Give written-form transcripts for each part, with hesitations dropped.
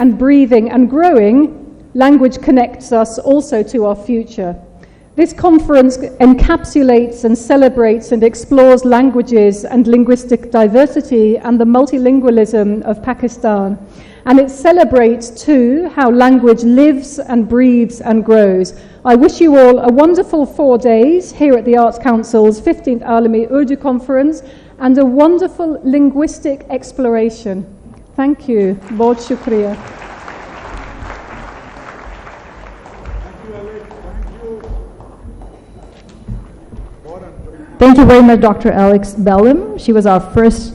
and breathing and growing, language connects us also to our future. This conference encapsulates and celebrates and explores languages and linguistic diversity and the multilingualism of Pakistan. And it celebrates too how language lives and breathes and grows. I wish you all a wonderful 4 days here at the Arts Council's 15th Alami Urdu Conference and a wonderful linguistic exploration. Thank you. Bahut shukriya. Thank you very much, Dr. Alex Belham. She was our first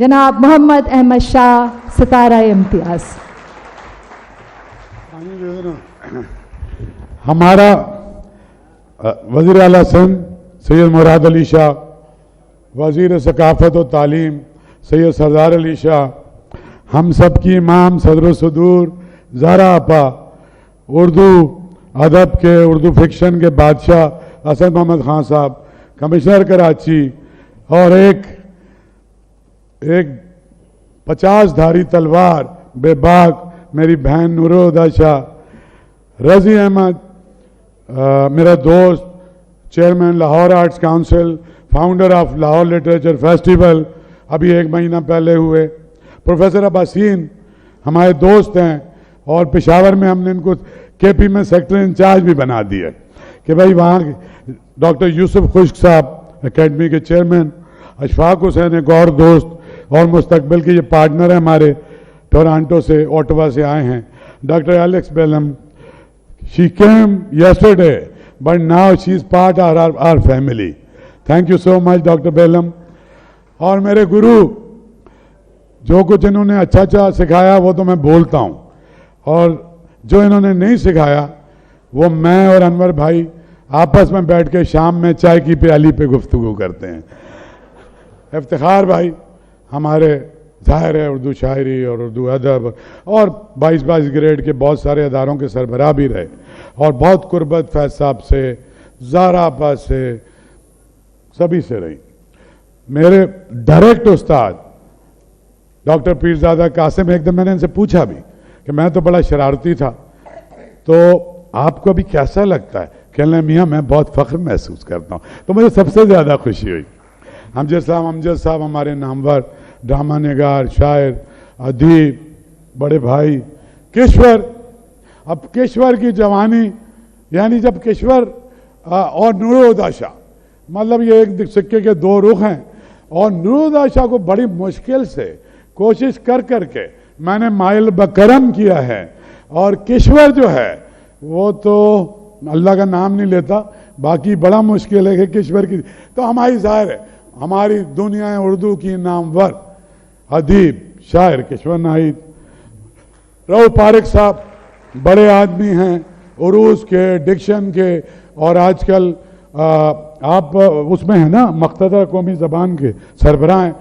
جناب محمد احمد شاہ ستارہ امتیاز. ہمارا وزیر اعلیٰ سندھ سید مراد علی شاہ، وزیر ثقافت و تعلیم سید سردار علی شاہ، ہم سب کی امام صدر و صدور زہرا آپا، اردو ادب کے اردو فکشن کے بادشاہ اسد محمد خان صاحب، کمشنر کراچی، اور ایک 50 دھاری تلوار بے باک میری بہن نورالہدیٰ شاہ، رضی احمد میرا دوست، chairman Lahore arts council, founder of Lahore literature festival ابھی 1 مہینہ پہلے ہوئے، پروفیسر عباسین ہمارے دوست ہیں، اور پشاور میں ہم نے ان کو کے پی میں سیکٹر انچارج بھی بنا دیا کہ بھائی وہاں ڈاکٹر یوسف خشک صاحب اکیڈمی کے چیئرمین، اشفاق حسین ایک اور دوست اور مستقبل کے یہ پارٹنر ہیں ہمارے، ٹورانٹو سے اوٹوا سے آئے ہیں، doctor Alex Bellum. She came yesterday, but now she is part of our family. Thank you so much, Dr. Bellam. اور میرے گرو جو کچھ انہوں نے اچھا سکھایا وہ تو میں بولتا ہوں، اور جو انہوں نے نہیں سکھایا وہ میں اور انور بھائی آپس میں بیٹھ کے شام میں چائے کی پیالی پہ گفتگو کرتے ہیں. افتخار بھائی ہمارے ظاہر ہے اردو شاعری اور اردو ادب اور 22 گریڈ کے بہت سارے اداروں کے سربراہ بھی رہے، اور بہت قربت فیض صاحب سے، زہرا آپا سے، سبھی سے رہی. میرے ڈائریکٹ استاد ڈاکٹر پیرزادہ قاسم، ایک دن میں نے ان سے پوچھا بھی کہ میں تو بڑا شرارتی تھا، تو آپ کو ابھی کیسا لگتا ہے؟ کہنے لگے میاں میں بہت فخر محسوس کرتا ہوں. تو مجھے سب سے زیادہ خوشی ہوئی. امجد صاحب ہمارے نامور ڈرامہ نگار، شاعر، ادیب، بڑے بھائی. کشور، اب کشور کی جوانی، یعنی جب کشور اور نورالہدیٰ شاہ، مطلب یہ ایک سکے کے 2 رخ ہیں، اور نورالہدیٰ شاہ کو بڑی مشکل سے کوشش کر کے میں نے مائل بکرم کیا ہے، اور کشور جو ہے وہ تو اللہ کا نام نہیں لیتا، باقی بڑا مشکل ہے کہ کشور کی. تو ہماری ظاہر ہے ہماری دنیا اردو کی نامور ادیب شاعر کشور ناہید. رو پارک صاحب بڑے آدمی ہیں، عروض کے، ڈکشن کے، اور آج کل آپ اس میں ہیں نا مقتدر قومی زبان کے سربراہ ہیں،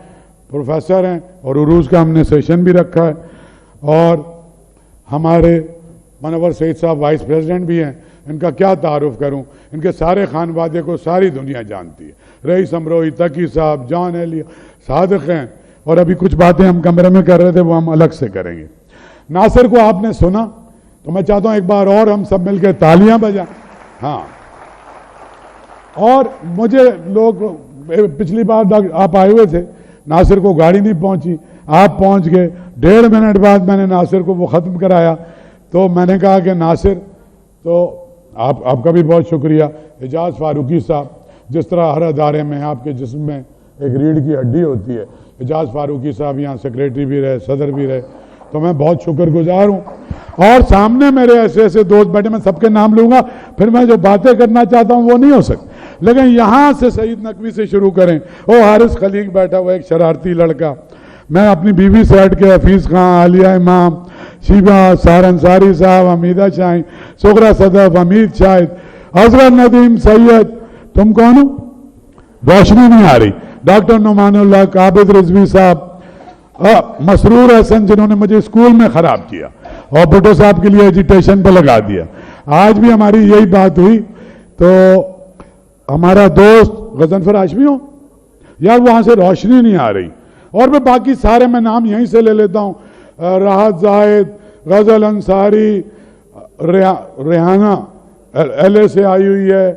پروفیسر ہیں، اور عروض کا ہم نے سیشن بھی رکھا ہے. اور ہمارے منور سعید صاحب وائس پریزیڈنٹ بھی ہیں. ان کا کیا تعارف کروں، ان کے سارے خانوادے کو ساری دنیا جانتی ہے. رئیس امروہی، تقی صاحب، جان ایلی صادق ہیں. اور ابھی کچھ باتیں ہم کمرے میں کر رہے تھے وہ ہم الگ سے کریں گے. ناصر کو آپ نے سنا تو میں چاہتا ہوں ایک بار اور ہم سب مل کے تالیاں بجائیں. ہاں، اور مجھے لوگ پچھلی بار آپ آئے ہوئے تھے، ناصر کو گاڑی نہیں پہنچی، آپ پہنچ گئے. 1.5 منٹ بعد میں نے ناصر کو وہ ختم کرایا. تو میں نے کہا کہ ناصر، تو آپ کا بھی بہت شکریہ. اعجاز فاروقی صاحب، جس طرح ہر ادارے میں آپ کے جسم میں ایک ریڑھ کی ہڈی ہوتی ہے، اعجاز فاروقی صاحب یہاں سیکریٹری بھی رہے، صدر بھی رہے، تو میں بہت شکر گزار ہوں. اور سامنے میرے ایسے دوست بیٹھے، میں سب کے نام لوں گا، پھر میں جو باتیں کرنا چاہتا ہوں وہ نہیں ہو سکتی. لیکن یہاں سے سعید نقوی سے شروع کریں. حارث خلیق بیٹھا ہوا ایک شرارتی لڑکا. میں اپنی بیوی سے ہٹ کے حفیظ خان، عالیہ امام، شیبہ، سار انصاری صاحب، حمیدہ شاہین، سغرا صدف، حمید شاہد، حضرت ندیم سید. تم کون ہو؟ روشنی نہیں آ رہی. ڈاکٹر نعمان اللہ، عابد رضوی صاحب، مسرور حسن جنہوں نے مجھے اسکول میں خراب کیا اور بھٹو صاحب کے لیے ایجیٹیشن پہ لگا دیا. آج بھی ہماری یہی بات ہوئی. تو ہمارا دوست غضنفر ہاشمی ہو یار، وہاں سے روشنی نہیں آ رہی. اور میں باقی سارے میں نام یہیں سے لے لیتا ہوں. راحت زاہد، غزل انصاری، ریحانہ ایل اے سے آئی ہوئی ہے،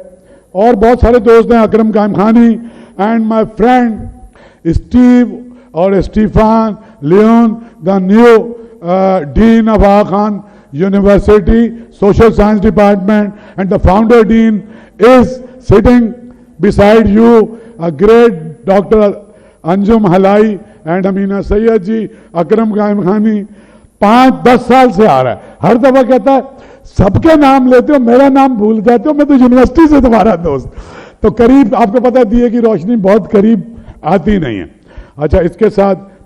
اور بہت سارے دوست ہیں، اکرم قائم خانی، اینڈ مائی فرینڈ اسٹیو اور Stefan Leon, the new dean of Aga Khan university social science department, and the founder dean is sitting beside you, a great Dr. Anjum Halai and Amina Sayyed ji, Akram Qaim Khani. 5-10 سال سے آ رہا ہے. ہر دفعہ کہتا ہے سب کے نام لیتے ہو, میرا نام بھول جاتے ہو, میں تو یونیورسٹی سے تمہارا دوست. تو قریب آپ کو پتا دیے کی روشنی بہت قریب آتی نہیں ہے. اچھا, اس کے ساتھ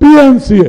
PNCA,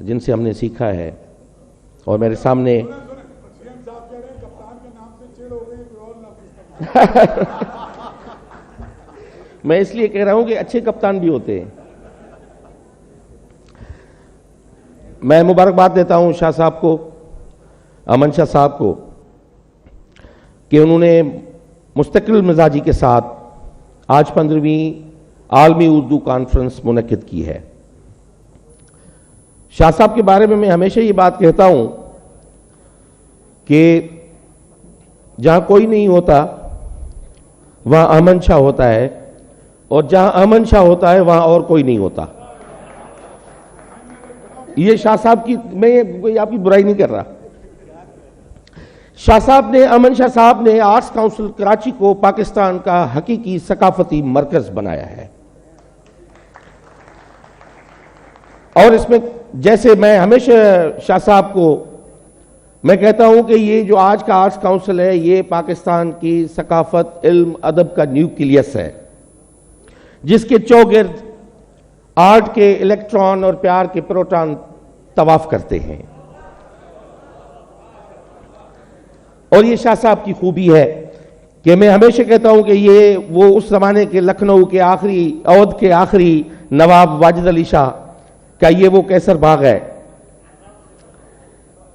جن سے ہم نے سیکھا ہے. اور میرے سامنے میں اس لیے کہہ رہا ہوں کہ اچھے کپتان بھی ہوتے ہیں. میں مبارکباد دیتا ہوں شاہ صاحب کو, امن شاہ صاحب کو, کہ انہوں نے مستقل مزاجی کے ساتھ آج 15ویں عالمی اردو کانفرنس منعقد کی ہے. شاہ صاحب کے بارے میں ہمیشہ یہ بات کہتا ہوں کہ جہاں کوئی نہیں ہوتا وہاں امن شاہ ہوتا ہے, اور جہاں امن شاہ ہوتا ہے وہاں اور کوئی نہیں ہوتا. یہ شاہ صاحب کی, میں کوئی آپ کی برائی نہیں کر رہا. شاہ صاحب نے, امن شاہ صاحب نے آرٹس کاؤنسل کراچی کو پاکستان کا حقیقی ثقافتی مرکز بنایا ہے. اور اس میں جیسے میں ہمیشہ شاہ صاحب کو میں کہتا ہوں کہ یہ جو آج کا آرٹس کاؤنسل ہے یہ پاکستان کی ثقافت, علم, ادب کا نیوکلیس ہے, جس کے چوگرد آرٹ کے الیکٹران اور پیار کے پروٹون طواف کرتے ہیں. اور یہ شاہ صاحب کی خوبی ہے کہ میں ہمیشہ کہتا ہوں کہ یہ وہ اس زمانے کے لکھنؤ کے آخری, اودھ کے آخری نواب واجد علی شاہ کا یہ وہ کیسر باغ ہے,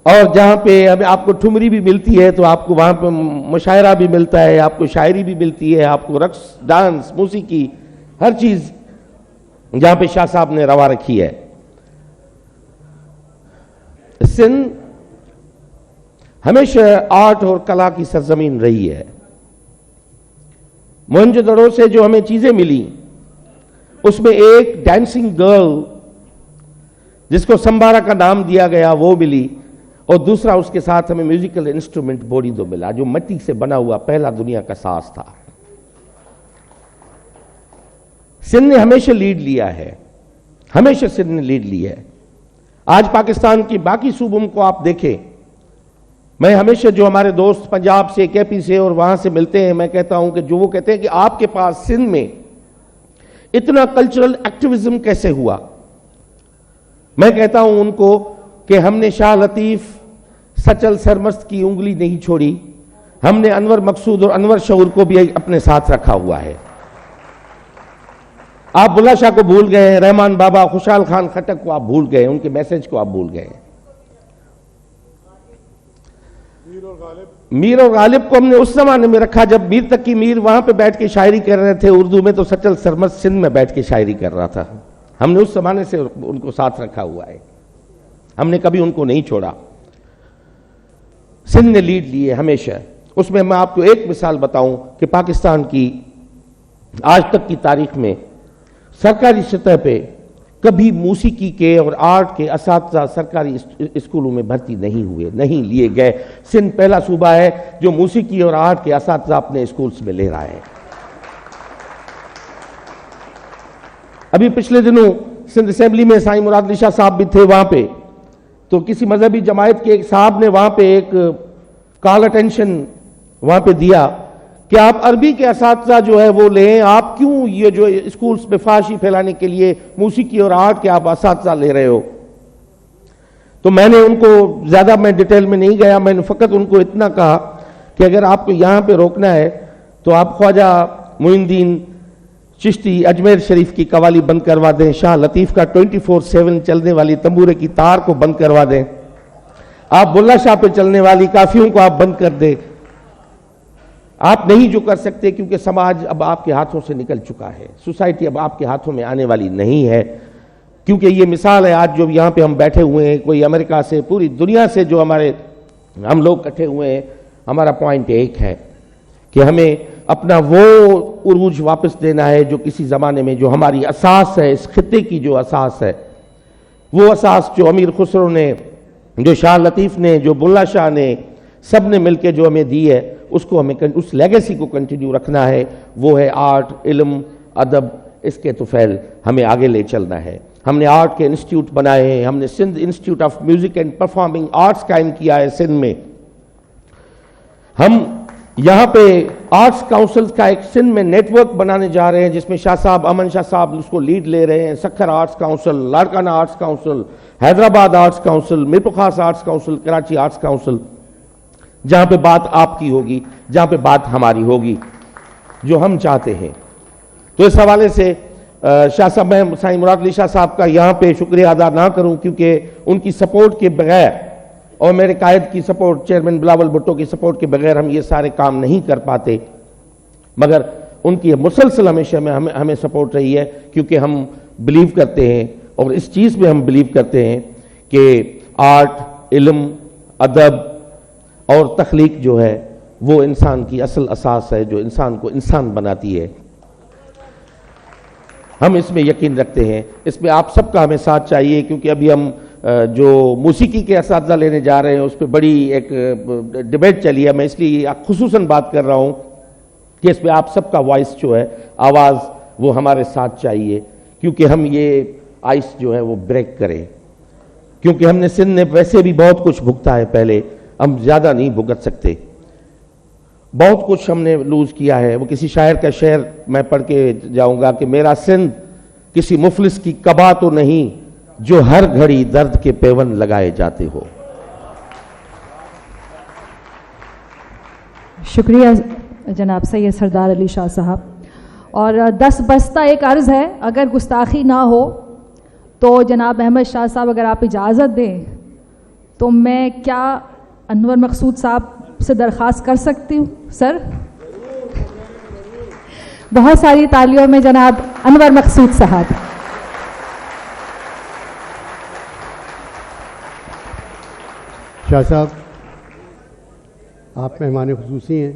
اور جہاں پہ آپ کو ٹھمری بھی ملتی ہے تو آپ کو وہاں پہ مشاعرہ بھی ملتا ہے, آپ کو شاعری بھی ملتی ہے, آپ کو رقص, ڈانس, موسیقی, ہر چیز جہاں پہ شاہ صاحب نے روا رکھی ہے. سندھ ہمیشہ آرٹ اور کلا کی سرزمین رہی ہے. موہنجو سے جو ہمیں چیزیں ملی اس میں ایک ڈانسنگ گرل جس کو سمبارا کا نام دیا گیا وہ ملی, اور دوسرا اس کے ساتھ ہمیں میوزیکل انسٹرومنٹ بوریندو ملا جو مٹی سے بنا ہوا پہلا دنیا کا ساز تھا. سندھ نے ہمیشہ لیڈ لیا ہے, ہمیشہ سندھ نے لیڈ لی ہے. آج پاکستان کی باقی صوبوں کو آپ دیکھیں, میں ہمیشہ جو ہمارے دوست پنجاب سے, کے پی سے اور وہاں سے ملتے ہیں, میں کہتا ہوں کہ جو وہ کہتے ہیں کہ آپ کے پاس سندھ میں اتنا کلچرل ایکٹیویزم کیسے ہوا, میں کہتا ہوں ان کو کہ ہم نے شاہ لطیف, سچل سرمست کی انگلی نہیں چھوڑی, ہم نے انور مقصود اور انور شعور کو بھی اپنے ساتھ رکھا ہوا ہے. آپ بلّہ شاہ کو بھول گئے ہیں, رحمان بابا, خوشحال خان خٹک کو آپ بھول گئے, ان کے میسج کو آپ بھول گئے. میر اور غالب کو ہم نے اس زمانے میں رکھا جب میر تقی میر وہاں پہ بیٹھ کے شاعری کر رہے تھے اردو میں, تو سچل سرمست سندھ میں بیٹھ کے شاعری کر رہا تھا. ہم نے اس زمانے سے ان کو ساتھ رکھا ہوا ہے, ہم نے کبھی ان کو نہیں چھوڑا. سندھ نے لیڈ لی ہے ہمیشہ. اس میں آپ کو ایک مثال بتاؤں کہ پاکستان کی آج تک کی تاریخ میں سرکاری سطح پہ کبھی موسیقی کے اور آرٹ کے اساتذہ سرکاری اسکولوں میں بھرتی نہیں ہوئے, نہیں لیے گئے. سندھ پہلا صوبہ ہے جو موسیقی اور آرٹ کے اساتذہ اپنے اسکولز میں لے رہا ہے. ابھی پچھلے دنوں سندھ اسمبلی میں سائیں مراد علی شاہ صاحب بھی تھے وہاں پہ, تو کسی مذہبی جماعت کے ایک صاحب نے وہاں پہ ایک کال اٹینشن وہاں پہ دیا کہ آپ عربی کے اساتذہ جو ہے وہ لیں, آپ کیوں یہ جو اسکولز میں فحاشی پھیلانے کے لیے موسیقی اور آرٹ کے آپ اساتذہ لے رہے ہو. تو میں نے ان کو زیادہ میں ڈیٹیل میں نہیں گیا, میں نے فقط ان کو اتنا کہا کہ اگر آپ کو یہاں پہ روکنا ہے تو آپ خواجہ معین الدین چشتی اجمیر شریف کی قوالی بند کروا دیں, شاہ لطیف کا 24/7 چلنے والی تنبورے کی تار کو بند کروا دیں, آپ بلّہ شاہ پہ چلنے والی کافیوں کو آپ بند کر دیں. آپ نہیں جو کر سکتے کیونکہ سماج اب آپ کے ہاتھوں سے نکل چکا ہے, سوسائٹی اب آپ کے ہاتھوں میں آنے والی نہیں ہے. کیونکہ یہ مثال ہے آج جو یہاں پہ ہم بیٹھے ہوئے ہیں, کوئی امریکہ سے, پوری دنیا سے جو ہم لوگ اکٹھے ہوئے ہیں, ہمارا پوائنٹ ایک ہے کہ ہمیں اپنا وہ عروج واپس دینا ہے جو کسی زمانے میں جو ہماری اساس ہے, اس خطے کی جو اساس ہے, وہ اساس جو امیر خسرو نے, جو شاہ لطیف نے, جو بلّہ شاہ نے, سب نے مل کے جو ہمیں دی ہے, اس کو ہمیں اس لیگیسی کو کنٹینیو رکھنا ہے. وہ ہے آرٹ, علم, ادب, اس کے طفیل ہمیں آگے لے چلنا ہے. ہم نے آرٹ کے انسٹیٹیوٹ بنائے ہیں, ہم نے Sindh institute of music and performing arts قائم کیا ہے سندھ میں. ہم یہاں پہ آرٹس کاؤنسل کا ایک سندھ میں نیٹ ورک بنانے جا رہے ہیں جس میں شاہ صاحب امن شاہ صاحب اس کو لیڈ لے رہے ہیں. Sukkur arts council, Larkana arts council, Hyderabad arts council, Mirpur Khas arts council, Karachi arts council, جہاں پہ بات آپ کی ہوگی, جہاں پہ بات ہماری ہوگی جو ہم چاہتے ہیں. تو اس حوالے سے شاہ صاحب, میں سائیں مراد علی شاہ صاحب کا یہاں پہ شکریہ ادا نہ کروں کیونکہ ان کی سپورٹ کے بغیر اور میرے قائد کی سپورٹ, چیئرمین بلاول بھٹو کی سپورٹ کے بغیر ہم یہ سارے کام نہیں کر پاتے, مگر ان کی مسلسل ہمیشہ میں ہمیں سپورٹ رہی ہے کیونکہ ہم بلیو کرتے ہیں اور اس چیز پہ ہم بلیو کرتے ہیں کہ آرٹ, علم, ادب اور تخلیق جو ہے وہ انسان کی اصل اساس ہے جو انسان کو انسان بناتی ہے. ہم اس میں یقین رکھتے ہیں. اس میں آپ سب کا ہمیں ساتھ چاہیے کیونکہ ابھی ہم جو موسیقی کے اساتذہ لینے جا رہے ہیں اس پہ بڑی ایک ڈیبیٹ چلی ہے. میں اس لیے خصوصاً بات کر رہا ہوں کہ اس پہ آپ سب کا وائس جو ہے, آواز, وہ ہمارے ساتھ چاہیے کیونکہ ہم یہ آئس جو ہے وہ بریک کریں, کیونکہ ہم نے سندھ نے ویسے بھی بہت کچھ بھگتا ہے, پہلے ہم زیادہ نہیں بھگت سکتے. بہت کچھ ہم نے لوز کیا ہے. وہ کسی شاعر کا شعر میں پڑھ کے جاؤں گا کہ میرا سندھ کسی مفلس کی قبا تو نہیں جو ہر گھڑی درد کے پیون لگائے جاتے ہو. شکریہ جناب سید سردار علی شاہ صاحب. اور 10 بستہ ایک عرض ہے, اگر گستاخی نہ ہو تو جناب احمد شاہ صاحب اگر آپ اجازت دیں تو میں کیا انور مقصود صاحب سے درخواست کر سکتی ہوں سر؟ بہت ساری تالیوں میں جناب انور مقصود صاحب. شاہ صاحب, آپ مہمان خصوصی ہیں.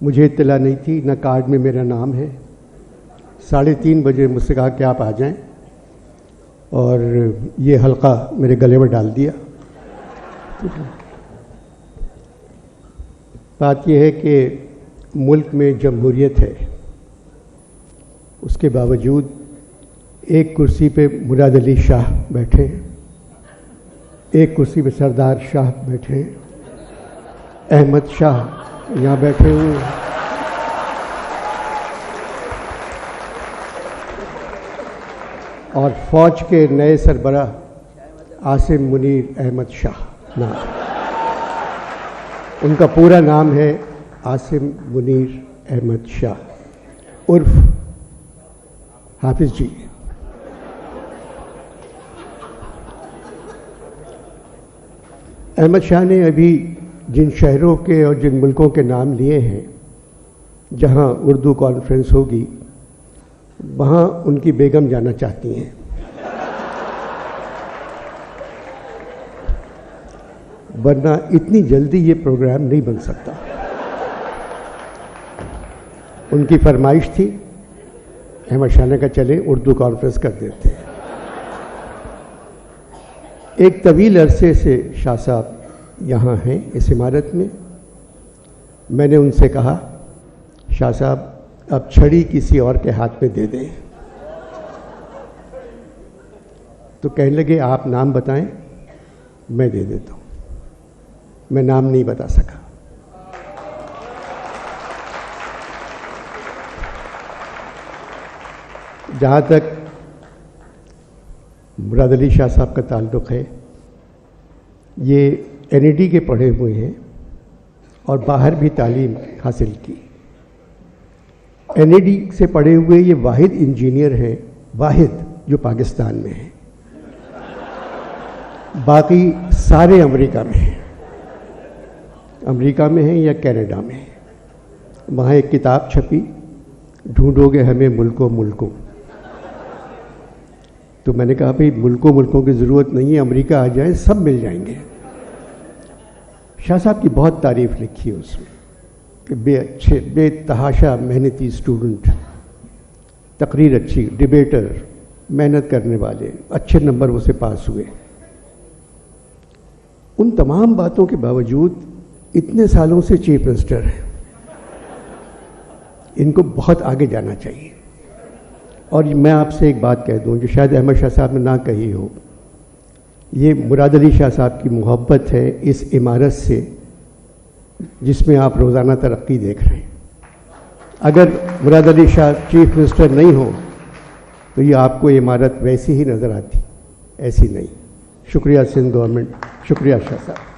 مجھے اطلاع نہیں تھی, نہ کارڈ میں میرا نام ہے. 3:30 بجے مجھ سے کہا کہ آپ آ جائیں اور یہ حلقہ میرے گلے میں ڈال دیا. بات یہ ہے کہ ملک میں جمہوریت ہے, اس کے باوجود ایک کرسی پہ مراد علی شاہ بیٹھے, ایک کرسی پہ سردار شاہ بیٹھے, احمد شاہ یہاں بیٹھے ہوئے, اور فوج کے نئے سربراہ عاصم منیر احمد شاہ نام, ان کا پورا نام ہے عاصم منیر احمد شاہ عرف حافظ جی. احمد شاہ نے ابھی جن شہروں کے اور جن ملکوں کے نام لیے ہیں جہاں اردو کانفرنس ہوگی وہاں ان کی بیگم جانا چاہتی ہیں. ورنہ اتنی جلدی یہ پروگرام نہیں بن سکتا. ان کی فرمائش تھی, احمد شاہ نے کہا چلیں اردو کانفرنس کر دیتے ہیں. ایک طویل عرصے سے شاہ صاحب یہاں ہیں اس عمارت میں. میں نے ان سے کہا شاہ صاحب اب چھڑی کسی اور کے ہاتھ میں دے دیں, تو کہنے لگے آپ نام بتائیں میں دے دیتا ہوں. میں نام نہیں بتا سکا. جہاں تک مراد علی شاہ صاحب کا تعلق ہے, یہ NED کے پڑھے ہوئے ہیں اور باہر بھی تعلیم حاصل کی. NED سے پڑھے ہوئے یہ واحد انجینئر ہیں, واحد جو پاکستان میں ہیں, باقی سارے امریکہ میں ہیں. امریکہ میں ہیں یا کینیڈا میں ہیں. وہاں ایک کتاب چھپی, ڈھونڈو گے ہمیں ملکوں ملکوں. تو میں نے کہا بھئی ملکوں ملکوں کی ضرورت نہیں ہے, امریکہ آ جائیں سب مل جائیں گے. شاہ صاحب کی بہت تعریف لکھی ہے اس میں کہ بے اچھے بے تحاشا محنتی اسٹوڈنٹ, تقریر اچھی, ڈبیٹر, محنت کرنے والے, اچھے نمبر وہ سے پاس ہوئے. ان تمام باتوں کے باوجود اتنے سالوں سے چیف منسٹر ہیں. ان کو بہت آگے جانا چاہیے. اور میں آپ سے ایک بات کہہ دوں جو شاید احمد شاہ صاحب نے نہ کہی ہو, یہ مراد علی شاہ صاحب کی محبت ہے اس عمارت سے جس میں آپ روزانہ ترقی دیکھ رہے ہیں. اگر مراد علی شاہ چیف منسٹر نہیں ہو تو یہ آپ کو عمارت ویسی ہی نظر آتی, ایسی نہیں. شکریہ سندھ گورنمنٹ, شکریہ شاہ صاحب.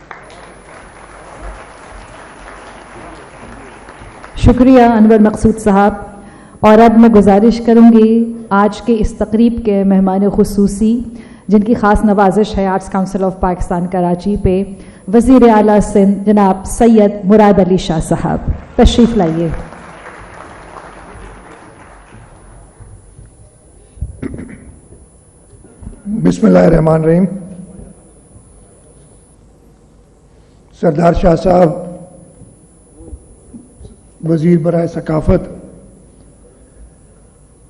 شکریہ انور مقصود صاحب. اور اب میں گزارش کروں گی آج کے اس تقریب کے مہمان خصوصی جن کی خاص نوازش ہے arts council of Pakistan Karachi پہ, وزیر اعلیٰ سندھ جناب سید مراد علی شاہ صاحب, تشریف لائیے. بسم اللہ الرحمن الرحیم. سردار شاہ صاحب, وزیر برائے ثقافت,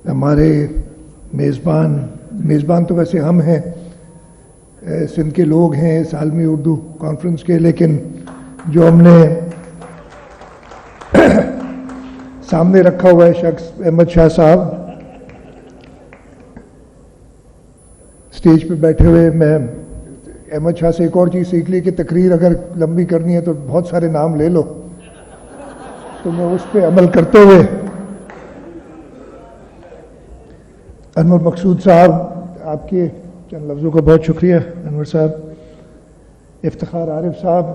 ہمارے میزبان تو ویسے ہم ہیں, سندھ کے لوگ ہیں اس عالمی اردو کانفرنس کے, لیکن جو ہم نے سامنے رکھا ہوا ہے شخص احمد شاہ صاحب, اسٹیج پہ بیٹھے ہوئے, میں احمد شاہ سے ایک اور چیز سیکھ لی کہ تقریر اگر لمبی کرنی ہے تو بہت سارے نام لے لو, تو میں اس پہ عمل کرتے ہوئے انور مقصود صاحب, آپ کے چند لفظوں کا بہت شکریہ. انور صاحب, افتخار عارف صاحب,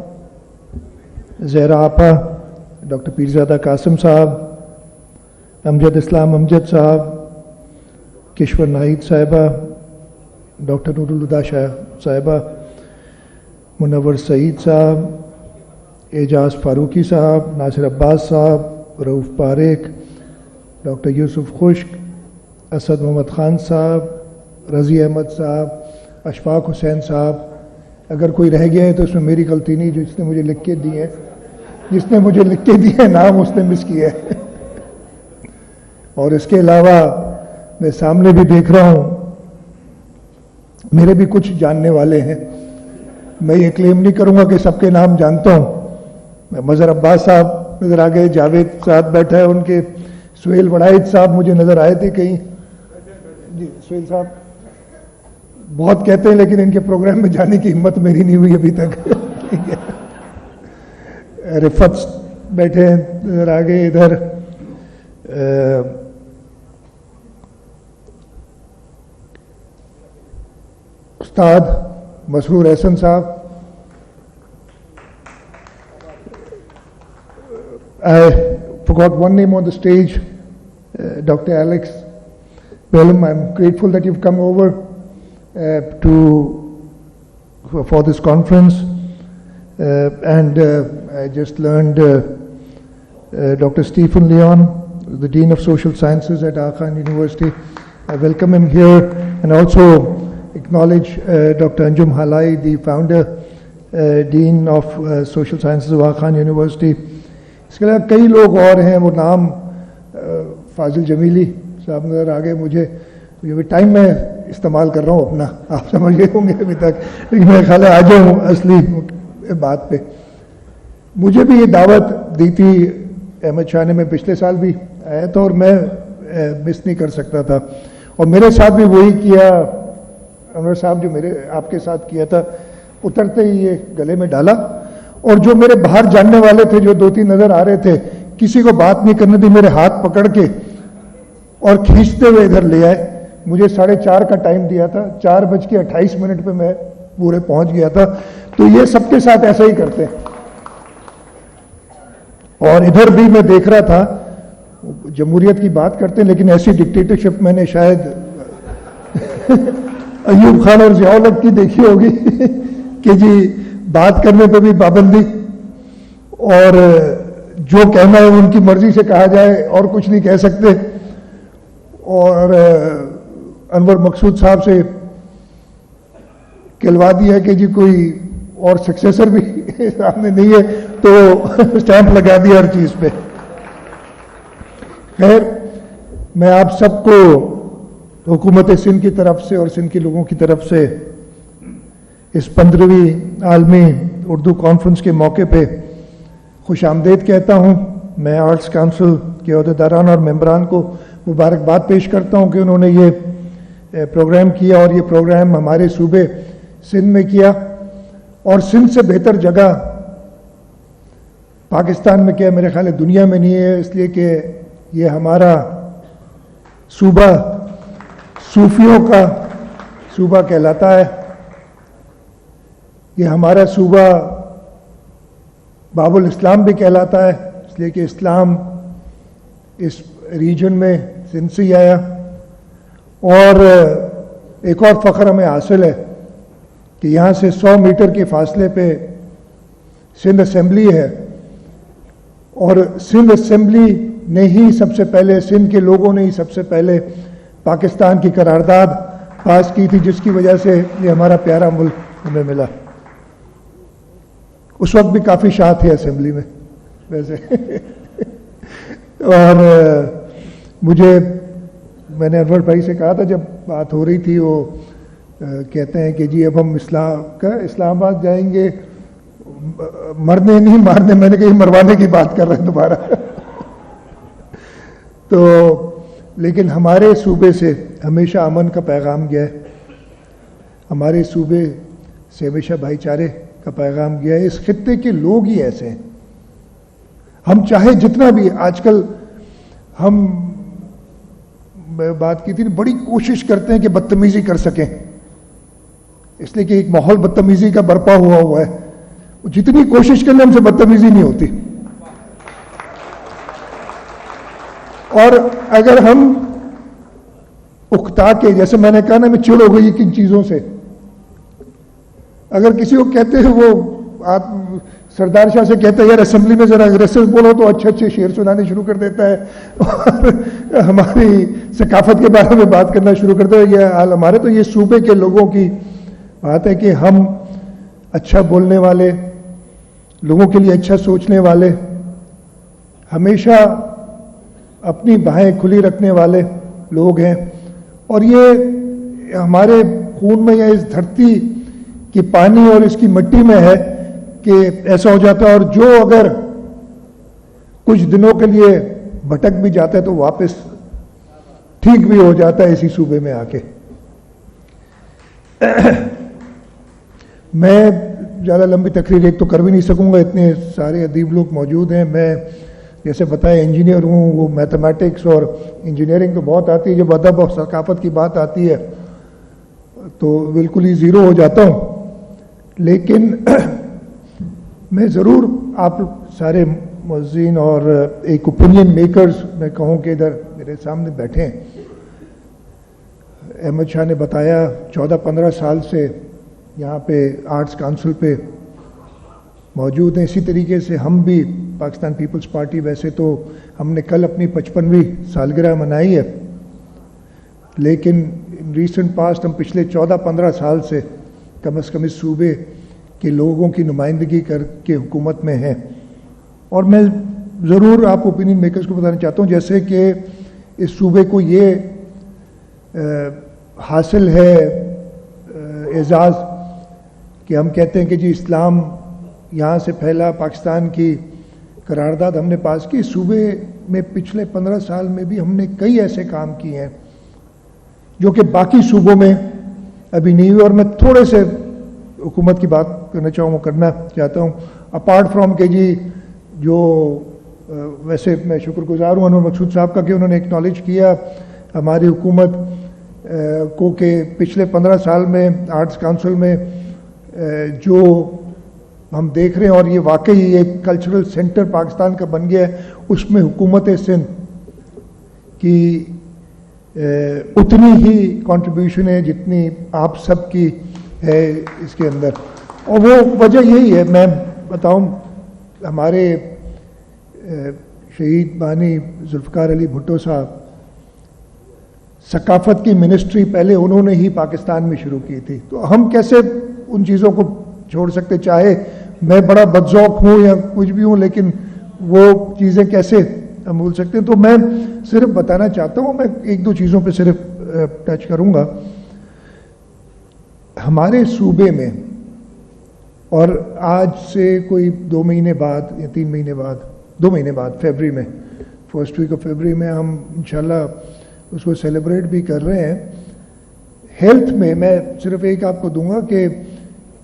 زہرا آپا, ڈاکٹر پیرزادہ قاسم صاحب, امجد اسلام امجد صاحب, کشور ناہید صاحبہ, ڈاکٹر نور الہدیٰ شاہ صاحبہ, منور سعید صاحب, اعجاز فاروقی صاحب, ناصر عباس صاحب, رؤوف پاریک, ڈاکٹر یوسف خشک, اسد محمد خان صاحب, رضی احمد صاحب, اشفاق حسین صاحب. اگر کوئی رہ گیا ہے تو اس میں میری غلطی نہیں, جس نے مجھے لکھ کے دیے نام اس نے مس کیا ہے. اور اس کے علاوہ میں سامنے بھی دیکھ رہا ہوں میرے بھی کچھ جاننے والے ہیں, میں یہ کلیم نہیں کروں گا کہ سب کے نام جانتا ہوں. مظہر عباس صاحب نظر آ گئے, جاوید صاحب بیٹھا ہے, ان کے سہیل وڑائد صاحب مجھے نظر آئے تھے کہیں. جی سہیل صاحب بہت کہتے ہیں لیکن ان کے پروگرام میں جانے کی ہمت میری نہیں ہوئی ابھی تک. رفت بیٹھے ہیں نظر آ گئے ادھر. استاد مسرور احسن صاحب, I forgot one name on the stage, Dr. Alex Bellum. I'm grateful that you've come over for this conference. And I just learned Dr. Stephen Leon, the Dean of Social Sciences at Aga Khan University. I welcome him here, and also acknowledge Dr. Anjum Halai, the founder, Dean of Social Sciences of Aga Khan University. اس کے علاوہ کئی لوگ اور ہیں, وہ نام فاضل جمیلی صاحب نظر آ گئے. مجھے ٹائم میں استعمال کر رہا ہوں اپنا, آپ سمجھ گئے ہوں گے ابھی تک, لیکن میں خیال ہے آ جاؤں اصلی بات پہ. مجھے بھی یہ دعوت دی تھی احمد شاہ نے, میں پچھلے سال بھی آیا تھا اور میں مس نہیں کر سکتا تھا, اور میرے ساتھ بھی وہی کیا انور صاحب جو میرے آپ کے ساتھ کیا تھا. اترتے ہی یہ گلے میں ڈالا, اور جو میرے باہر جاننے والے تھے جو 2-3 نظر آ رہے تھے, کسی کو بات نہیں کرنے دی, میرے ہاتھ پکڑ کے اور کھینچتے ہوئے ادھر لے آئے. مجھے 4:30 کا ٹائم دیا تھا, 4:28 پہ میں پورے پہنچ گیا تھا. تو یہ سب کے ساتھ ایسا ہی کرتے ہیں. اور ادھر بھی میں دیکھ رہا تھا, جمہوریت کی بات کرتے ہیں لیکن ایسی ڈکٹیٹرشپ میں نے شاید ایوب خان اور ضیاء الحق کی دیکھی ہوگی کہ جی بات کرنے پہ بھی پابندی, اور جو کہنا ہے ان کی مرضی سے کہا جائے اور کچھ نہیں کہہ سکتے. اور انور مقصود صاحب سے کہلوا دیا کہ جی کوئی اور سکسیسر بھی سامنے نہیں ہے, تو اسٹیمپ لگا دیا ہر چیز پہ. خیر, میں آپ سب کو حکومت سندھ کی طرف سے اور سندھ کے لوگوں کی طرف سے اس 15ویں عالمی اردو کانفرنس کے موقع پہ خوش آمدید کہتا ہوں. میں آرٹس کونسل کے عہدیداران اور ممبران کو مبارکباد پیش کرتا ہوں کہ انہوں نے یہ پروگرام کیا, اور یہ پروگرام ہمارے صوبے سندھ میں کیا, اور سندھ سے بہتر جگہ پاکستان میں کیا میرے خیال ہے دنیا میں نہیں ہے، اس لیے کہ یہ ہمارا صوبہ صوفیوں کا صوبہ کہلاتا ہے. یہ ہمارا صوبہ باب الاسلام بھی کہلاتا ہے، اس لیے کہ اسلام اس ریجن میں سندھ سے ہی آیا. اور ایک اور فخر ہمیں حاصل ہے کہ یہاں سے 100 میٹر کے فاصلے پہ سندھ اسمبلی ہے، اور سندھ اسمبلی نے ہی سب سے پہلے، سندھ کے لوگوں نے ہی سب سے پہلے پاکستان کی قرارداد پاس کی تھی، جس کی وجہ سے یہ ہمارا پیارا ملک ہمیں ملا. اس وقت بھی کافی شاہ تھے اسمبلی میں ویسے. اور میں نے انور بھائی سے کہا تھا جب بات ہو رہی تھی، وہ کہتے ہیں کہ جی اب ہم اسلام آباد جائیں گے مرنے نہیں مارنے. میں نے کہا مروانے کی بات کر رہے ہیں دوبارہ. تو لیکن ہمارے صوبے سے ہمیشہ امن کا پیغام گیا ہے، ہمارے صوبے سے ہمیشہ بھائی چارے کا پیغام گیا ہے. اس خطے کے لوگ ہی ایسے ہیں. ہم چاہے جتنا بھی، آج کل ہم بات کی تھی، بڑی کوشش کرتے ہیں کہ بدتمیزی کر سکیں، اس لیے کہ ایک ماحول بدتمیزی کا برپا ہوا ہے. جتنی کوشش کر لیں ہم سے بدتمیزی نہیں ہوتی. اور اگر ہم اکتا کے، جیسے میں نے کہا نا میں چڑ ہو گئی کن چیزوں سے، اگر کسی کو کہتے ہیں وہ سردار شاہ سے کہتا ہے یار اسمبلی میں ذرا اگریسو بولو تو اچھے اچھے شعر سنانے شروع کر دیتا ہے، اور ہماری ثقافت کے بارے میں بات کرنا شروع کرتا ہے. یہ حال ہمارے، تو یہ صوبے کے لوگوں کی بات ہے کہ ہم اچھا بولنے والے، لوگوں کے لیے اچھا سوچنے والے، ہمیشہ اپنی باہیں کھلی رکھنے والے لوگ ہیں. اور یہ ہمارے خون میں یا اس دھرتی کی پانی اور اس کی مٹی میں ہے کہ ایسا ہو جاتا ہے. اور جو اگر کچھ دنوں کے لیے بھٹک بھی جاتا ہے تو واپس ٹھیک بھی ہو جاتا ہے اسی صوبے میں آ کے. میں زیادہ لمبی تقریر ایک تو کر بھی نہیں سکوں گا، اتنے سارے ادیب لوگ موجود ہیں. میں جیسے بتایا انجینئر ہوں، وہ میتھمیٹکس اور انجینئرنگ تو بہت آتی ہے، جب ادب اور ثقافت کی بات آتی ہے تو بالکل ہی زیرو ہو جاتا ہوں. لیکن میں ضرور آپ سارے مؤذین اور ایک اوپینین میکرز میں کہوں کہ ادھر میرے سامنے بیٹھے ہیں. احمد شاہ نے بتایا 14-15 سال سے یہاں پہ آرٹس کونسل پہ موجود ہیں. اسی طریقے سے ہم بھی پاکستان پیپلز پارٹی، ویسے تو ہم نے کل اپنی 55ویں سالگرہ منائی ہے، لیکن ریسنٹ پاسٹ ہم پچھلے 14-15 سال سے کم از کم اس صوبے کے لوگوں کی نمائندگی کر کے حکومت میں ہیں. اور میں ضرور آپ اوپینین میکرز کو بتانا چاہتا ہوں جیسے کہ اس صوبے کو یہ حاصل ہے اعزاز کہ ہم کہتے ہیں کہ جی اسلام یہاں سے پھیلا، پاکستان کی قرارداد ہم نے پاس کی. صوبے میں پچھلے 15 سال میں بھی ہم نے کئی ایسے کام کیے ہیں جو کہ باقی صوبوں میں ابھی نہیں ہوئے. اور میں تھوڑے سے حکومت کی بات کرنا چاہتا ہوں اپارٹ فرام کہ جی جو ویسے میں شکر گزار ہوں انور مقصود صاحب کا کہ انہوں نے ایکنالج کیا ہماری حکومت کو کہ پچھلے 15 سال میں آرٹس کونسل میں جو ہم دیکھ رہے ہیں، اور یہ واقعی ایک کلچرل سینٹر پاکستان کا بن گیا ہے، اس میں حکومت سندھ کی اتنی ہی کنٹریبیوشن ہے جتنی آپ سب کی ہے اس کے اندر. اور وہ وجہ یہی ہے، میں بتاؤں ہمارے شہید بانی ذوالفقار علی بھٹو صاحب ثقافت کی منسٹری پہلے انہوں نے ہی پاکستان میں شروع کی تھی، تو ہم کیسے ان چیزوں کو چھوڑ سکتے؟ چاہے میں بڑا بدذوق ہوں یا کچھ بھی ہوں، لیکن وہ چیزیں کیسے ہم بھول سکتے ہیں؟ تو میں صرف بتانا چاہتا ہوں، میں 1-2 چیزوں پہ صرف ٹچ کروں گا. ہمارے صوبے میں، اور آج سے کوئی 2 مہینے بعد یا 3 مہینے بعد، 2 مہینے بعد فیبری میں، فرسٹ ویک آف فیبری میں ہم انشاءاللہ اس کو سیلیبریٹ بھی کر رہے ہیں. ہیلتھ میں میں صرف ایک آپ کو دوں گا کہ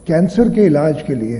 کینسر کے علاج کے لیے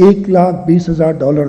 $1,20,000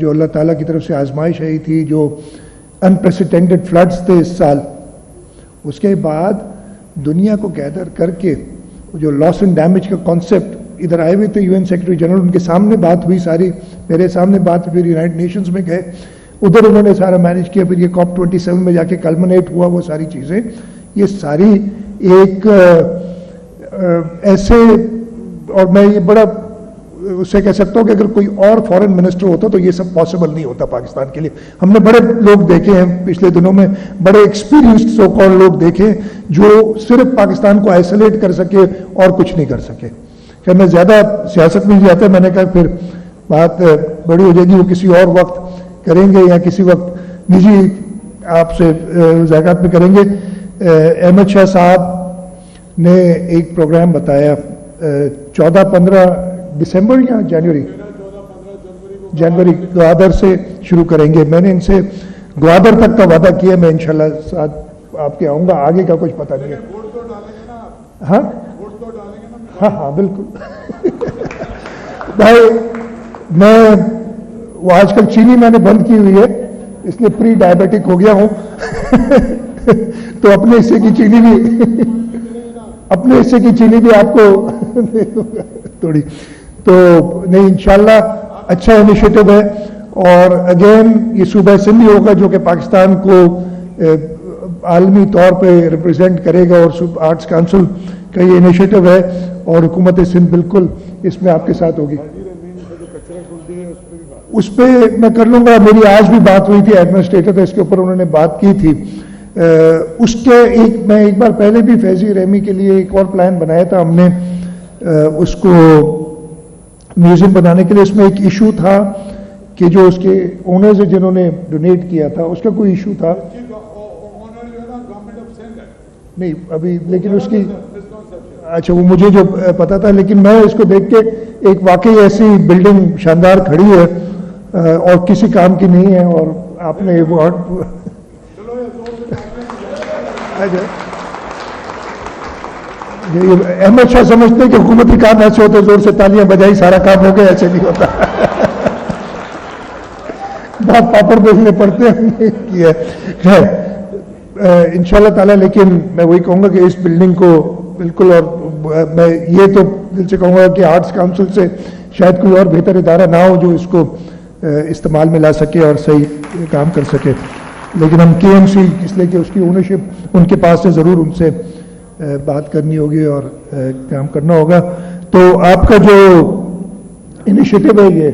جو اللہ تعالیٰ کی طرف سے آزمائش آئی تھی, جو انپریسیڈنٹڈ فلڈز تھے اس سال, اس کے بعد دنیا کو گیدر کر کے جو لاس اینڈ ڈیمیج کا کانسیپٹ, ادھر آئے ہوئے تھے UN سیکرٹری جنرل, ان کے سامنے بات ہوئی ساری, میرے سامنے بات, پھر یونائٹڈ نیشنز میں گئے, ادھر انہوں نے سارا مینیج کیا, پھر یہ COP27 میں جا کے کلمنیٹ ہوا وہ ساری چیزیں. یہ ساری ایک ایسے, اور میں یہ بڑا اس سے کہہ سکتا ہوں کہ اگر کوئی اور فارن منسٹر ہوتا تو یہ سب پاسبل نہیں ہوتا پاکستان کے لیے. ہم نے بڑے لوگ دیکھے ہیں پچھلے دنوں میں, بڑے ایکسپیرینسڈ سو کال لوگ دیکھے جو صرف پاکستان کو آئسولیٹ کر سکے اور کچھ نہیں کر سکے. کہ میں زیادہ سیاست میں نہیں جاتا, میں نے کہا پھر بات بڑی ہو جائے گی, وہ کسی اور وقت کریں گے یا کسی وقت نجی آپ سے ذائقات میں کریں گے. احمد شاہ صاحب نے ایک پروگرام بتایا 14-15 دسمبر یا جنوری گوادر سے شروع کریں گے. میں نے ان سے گوادر تک کا وعدہ کیا, میں انشاءاللہ ساتھ آپ کے آؤں گا, آگے کا کچھ پتہ نہیں ہے. ہاں ہاں بالکل بھائی, میں وہ آج کل چینی میں نے بند کی ہوئی ہے, اس لیے پری ڈائبیٹک ہو گیا ہوں تو اپنے حصے کی چینی بھی آپ کو تھوڑی تو نہیں, انشاءاللہ اچھا انیشیٹو ہے. اور اگین یہ صوبہ سندھ ہوگا جو کہ پاکستان کو عالمی طور پہ ریپرزینٹ کرے گا, اور آرٹس کونسل کا یہ انیشیٹو ہے, اور حکومت سندھ بالکل اس میں آپ کے ساتھ ہوگی. اس پہ میں کر لوں گا, میری آج بھی بات ہوئی تھی ایڈمنسٹریٹر تھا, اس کے اوپر انہوں نے بات کی تھی. اس کے میں ایک بار پہلے بھی فیضی رحمی کے لیے ایک اور پلان بنایا تھا ہم نے, اس کو میوزیم بنانے کے لیے. اس میں ایک ایشو تھا کہ جو اس کے اونرز جنہوں نے ڈونیٹ کیا تھا اس کا کوئی ایشو تھا نہیں ابھی, لیکن اس کی اچھا وہ مجھے جو پتا تھا, لیکن میں اس کو دیکھ کے ایک واقعی ایسی بلڈنگ شاندار کھڑی ہے اور کسی کام کی نہیں ہے, اور آپ نے وہ احمد شاہ سمجھتے ہیں کہ حکومتی کام ایسے ہوتے زور سے تالیاں بجائی سارا کام ہو گیا, ایسے نہیں ہوتا بہت پاپڑ بیچنے پڑتے ہیں انشاءاللہ تعالیٰ. لیکن میں وہی کہوں گا کہ اس بلڈنگ کو بالکل, اور میں یہ تو دل سے کہوں گا کہ آرٹس کونسل سے شاید کوئی اور بہتر ادارہ نہ ہو جو اس کو استعمال میں لا سکے اور صحیح کام کر سکے. لیکن ہم KMC اس لیے کہ اس کی اونرشپ ان کے پاس ہے, ضرور ان سے بات کرنی ہوگی اور کام کرنا ہوگا. تو آپ کا جو انیشیٹو ہے یہ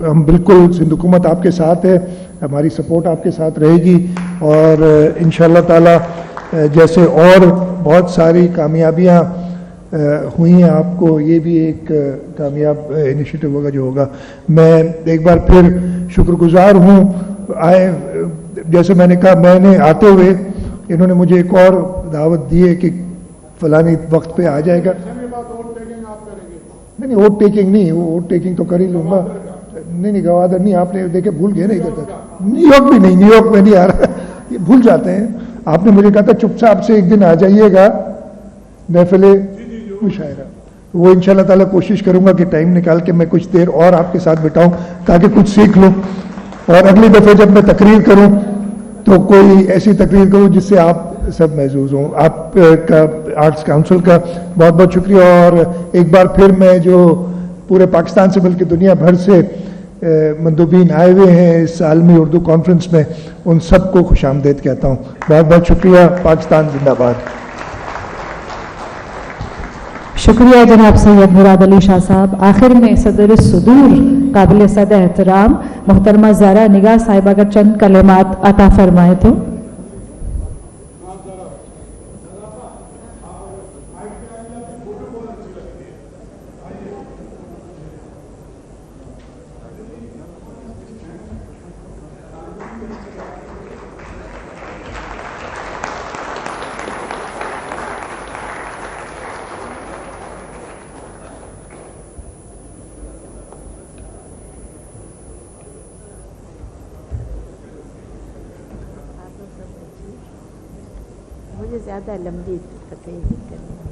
ہم بالکل سندھ حکومت آپ کے ساتھ ہے, ہماری سپورٹ آپ کے ساتھ رہے گی, اور انشاءاللہ تعالی جیسے اور بہت ساری کامیابیاں ہوئی ہیں آپ کو, یہ بھی ایک کامیاب انیشیٹو ہوگا جو ہوگا. میں ایک بار پھر شکر گزار ہوں. جیسے میں نے کہا, میں نے آتے ہوئے انہوں نے مجھے ایک اور دعوت دی ہے کہ فلانی وقت پہ آ جائے گا. نہیں ووٹ ٹیکنگ نہیں, وہ ووٹ ٹیکنگ تو کر ہی لوں گا. نہیں گوادر نہیں, آپ نے دیکھے بھول گئے نا ادھر تک. نیو یارک بھی نہیں, نیو یارک میں نہیں آ رہا, یہ بھول جاتے ہیں. آپ نے مجھے کہا تھا چپ چاپ سے ایک دن آ جائیے گا محفل مشاعرہ. وہ انشاءاللہ تعالیٰ کوشش کروں گا کہ ٹائم نکال کے میں کچھ دیر اور آپ کے ساتھ بٹاؤں تاکہ کچھ سیکھ لوں, اور اگلی دفعہ جب میں تقریر کروں تو کوئی ایسی تقریر کروں جس سے آپ سب محظوظ ہوں. آپ کا آرٹس کونسل کا بہت بہت شکریہ, اور ایک بار پھر میں جو پورے پاکستان سے بلکہ دنیا بھر سے مندوبین آئے ہوئے ہیں اس عالمی اردو کانفرنس میں, ان سب کو خوش آمدید کہتا ہوں. بہت بہت شکریہ. پاکستان زندہ باد. شکریہ جناب سید مراد علی شاہ صاحب. آخر میں صدر الصدور قابل صد احترام محترمہ زہرا نگار صاحبہ کا چند کلمات عطا فرمائے تو. مجھے زیادہ لمبی تقریر کرنی ہے.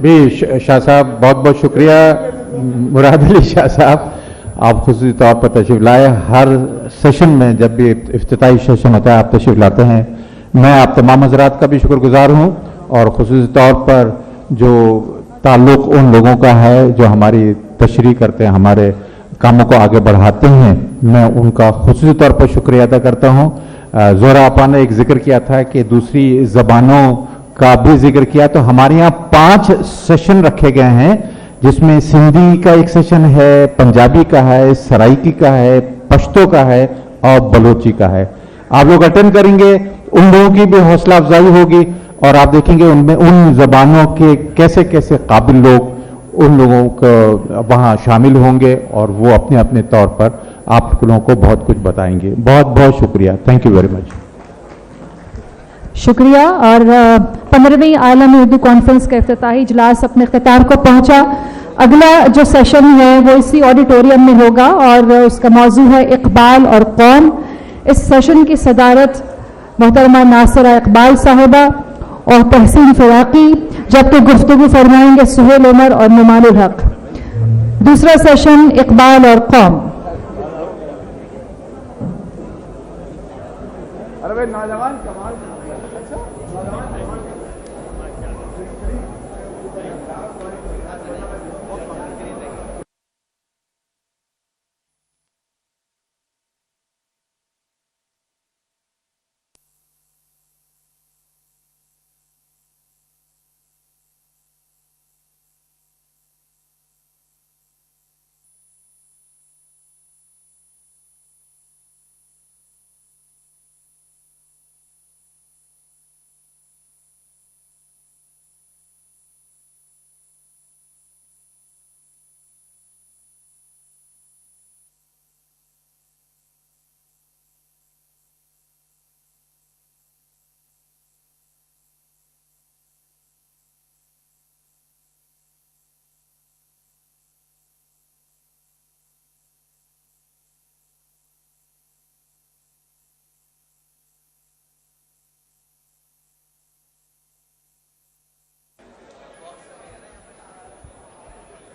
بھی شاہ صاحب بہت بہت شکریہ. مراد علی شاہ صاحب آپ خصوصی طور پر تشریف لائے. ہر سیشن میں جب بھی افتتاحی سیشن ہوتا ہے آپ تشریف لاتے ہیں. میں آپ تمام حضرات کا بھی شکر گزار ہوں اور خصوصی طور پر جو تعلق ان لوگوں کا ہے جو ہماری تشریح کرتے ہیں, ہمارے کاموں کو آگے بڑھاتے ہیں, میں ان کا خصوصی طور پر شکریہ ادا کرتا ہوں. زہرا آپا نے ایک ذکر کیا تھا کہ دوسری زبانوں کا بھی ذکر کیا, تو ہمارے یہاں 5 سیشن رکھے گئے ہیں جس میں سندھی کا ایک سیشن ہے, پنجابی کا ہے, سرائیکی کا ہے, پشتو کا ہے اور بلوچی کا ہے. آپ لوگ اٹینڈ کریں گے, ان لوگوں کی بھی حوصلہ افزائی ہوگی اور آپ دیکھیں گے ان میں ان زبانوں کے کیسے کیسے قابل لوگ ان لوگوں کو وہاں شامل ہوں گے اور وہ اپنے اپنے طور پر آپ لوگوں کو بہت کچھ بتائیں گے. بہت بہت شکریہ. Thank you very much. شکریہ. اور 15ویں عالمی اردو کانفرنس کا افتتاحی اجلاس اپنے اختتام کو پہنچا. اگلا جو سیشن ہے وہ اسی آڈیٹوریم میں ہوگا اور اس کا موضوع ہے اقبال اور قوم. اس سیشن کی صدارت محترمہ ناصرہ اقبال صاحبہ اور تحسین فراقی, جبکہ گفتگو فرمائیں گے سہیل عمر اور نعمان الحق. دوسرا سیشن اقبال اور قوم.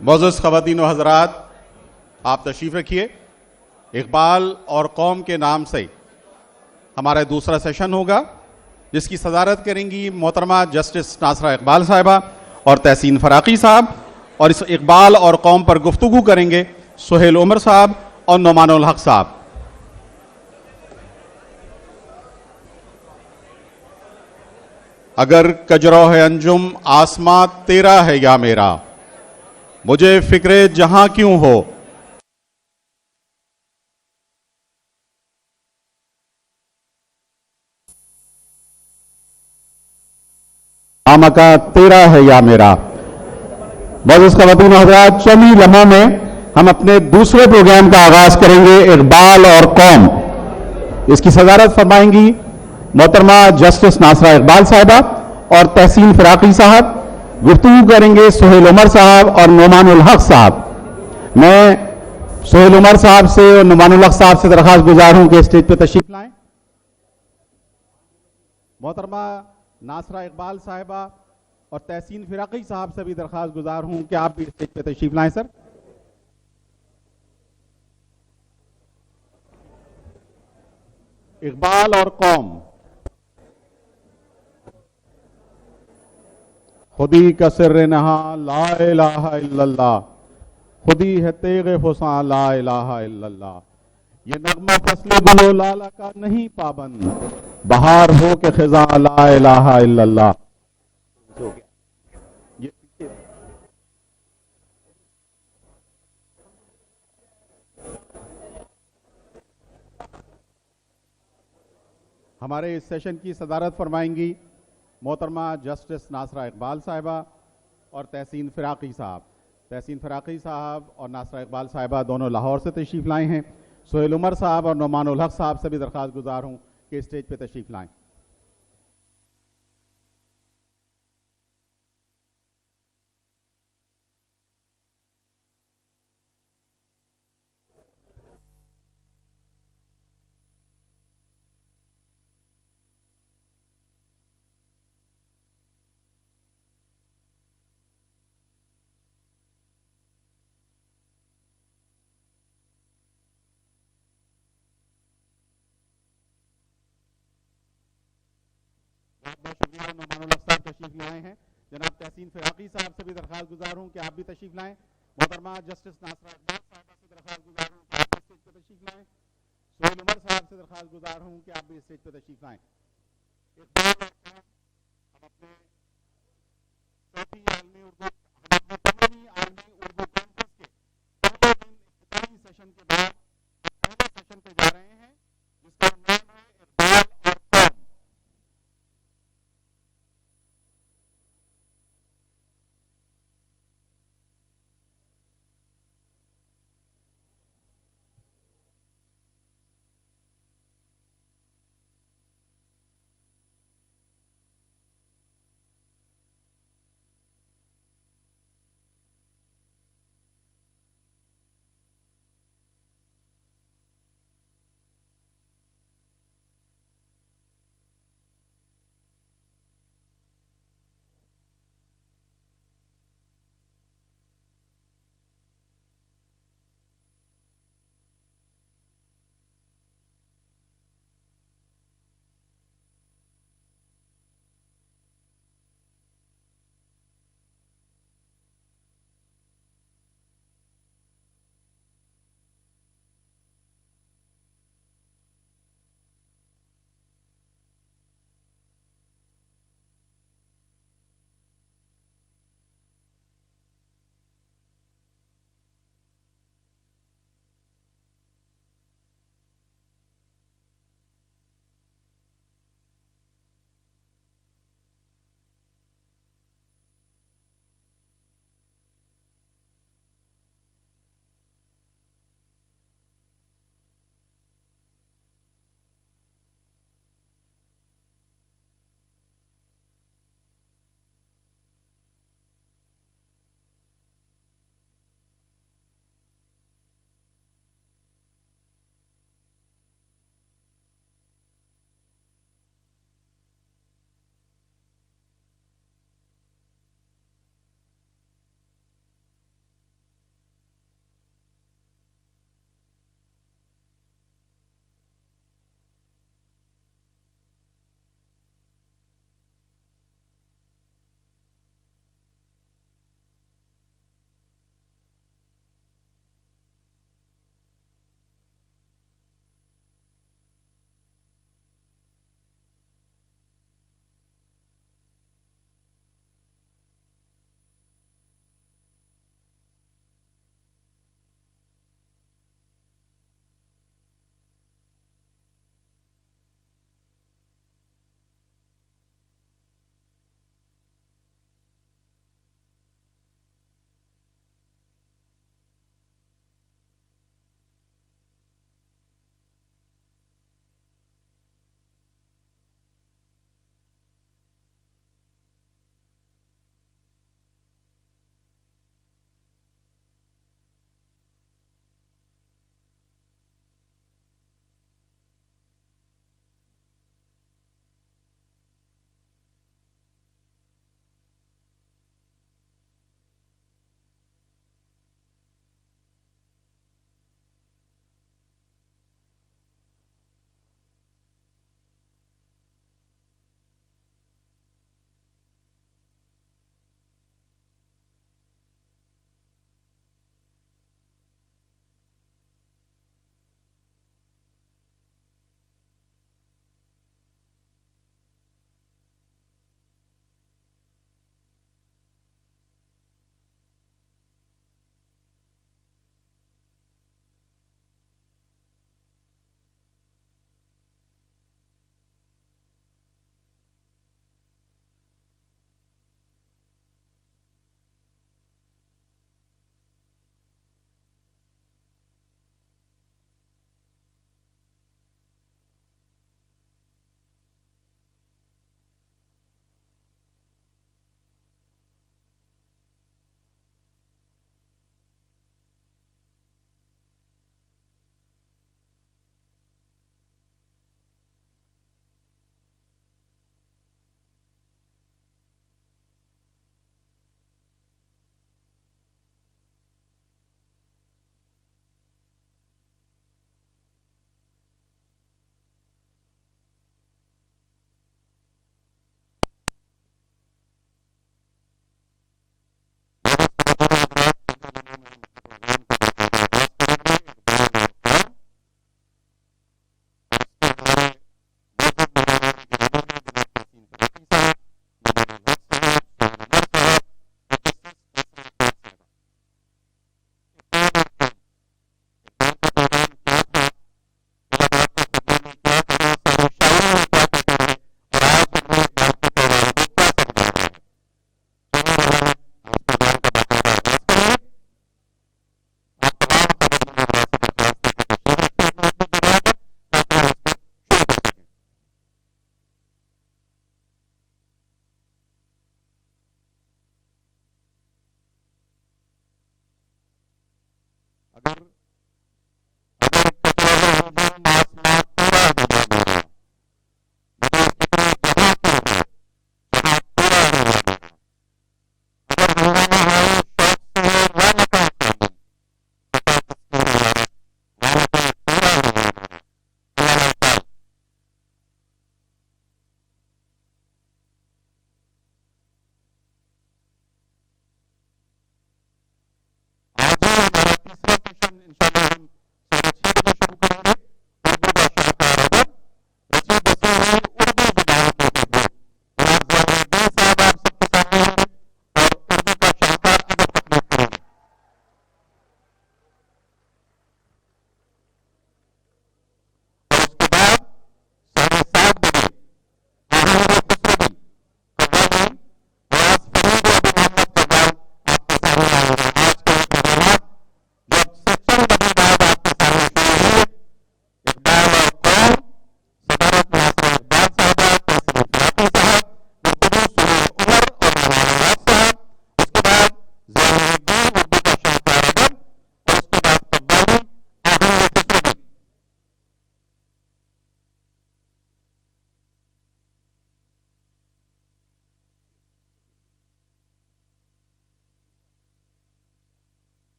معزز خواتین و حضرات, آپ تشریف رکھیے. اقبال اور قوم کے نام سے ہمارا دوسرا سیشن ہوگا جس کی صدارت کریں گی محترمہ جسٹس ناصرہ اقبال صاحبہ اور تحسین فراقی صاحب, اور اس اقبال اور قوم پر گفتگو کریں گے سہیل عمر صاحب اور نعمان الحق صاحب. اگر کجرو ہے انجم آسماں تیرا ہے یا میرا, مجھے فکر جہاں کیوں ہو, آمکا تیرا ہے یا میرا. معزز خواتین و حضرات, چند ہی لمحوں میں ہم اپنے دوسرے پروگرام کا آغاز کریں گے اقبال اور قوم. اس کی صدارت فرمائیں گی محترمہ جسٹس ناصرہ اقبال صاحبہ اور تحسین فراقی صاحب. گفتگو کریں گے سہیل عمر صاحب اور نعمان الحق صاحب. میں سہیل عمر صاحب سے اور نعمان الحق صاحب سے درخواست گزار ہوں کہ اسٹیج پہ تشریف لائیں. محترمہ ناصرہ اقبال صاحبہ اور تحسین فراقی صاحب سے بھی درخواست گزار ہوں کہ آپ بھی اسٹیج پہ تشریف لائیں. سر, اقبال اور قوم. خودی کا سر نہا لا الہ الا اللہ, خودی ہے تیغ حساں لا الہ الا اللہ. یہ نغمہ فصل گل و لالا کا نہیں پابند, بہار ہو کے خزاں لا الہ الا اللہ. ہمارے اس سیشن کی صدارت فرمائیں گی محترمہ جسٹس ناصرہ اقبال صاحبہ اور تحسین فراقی صاحب. تحسین فراقی صاحب اور ناصرہ اقبال صاحبہ دونوں لاہور سے تشریف لائے ہیں. سہیل عمر صاحب اور نعمان الحق صاحب سے بھی درخواست گزار ہوں کہ اسٹیج پہ تشریف لائیں. بہت بہت شکریہ نعمان الحق صاحب تشریف لائے ہیں. جناب تحسین فراقی صاحب سے بھی درخواست گزار ہوں کہ آپ بھی تشریف لائیں. محترمہ جسٹس ناصرہ اقبال صاحبہ سے درخواست گزار ہوں کہ آپ بھی اسٹیج پہ تشریف لائیں. سہیل عمر صاحب سے درخواست گزار ہوں کہ آپ بھی اسٹیج پہ تشریف لائیں. اقبال اور قوم ہم اپنے چوتھی عالمی اردو ہم اپنے پندرہویں عالمی اردو کانفرنس کے پہلے دن افتتاحی سیشن کے بعد پہلے سیشن پہ جا رہے ہیں جس کا نام ہے اقبال اور قوم. اگر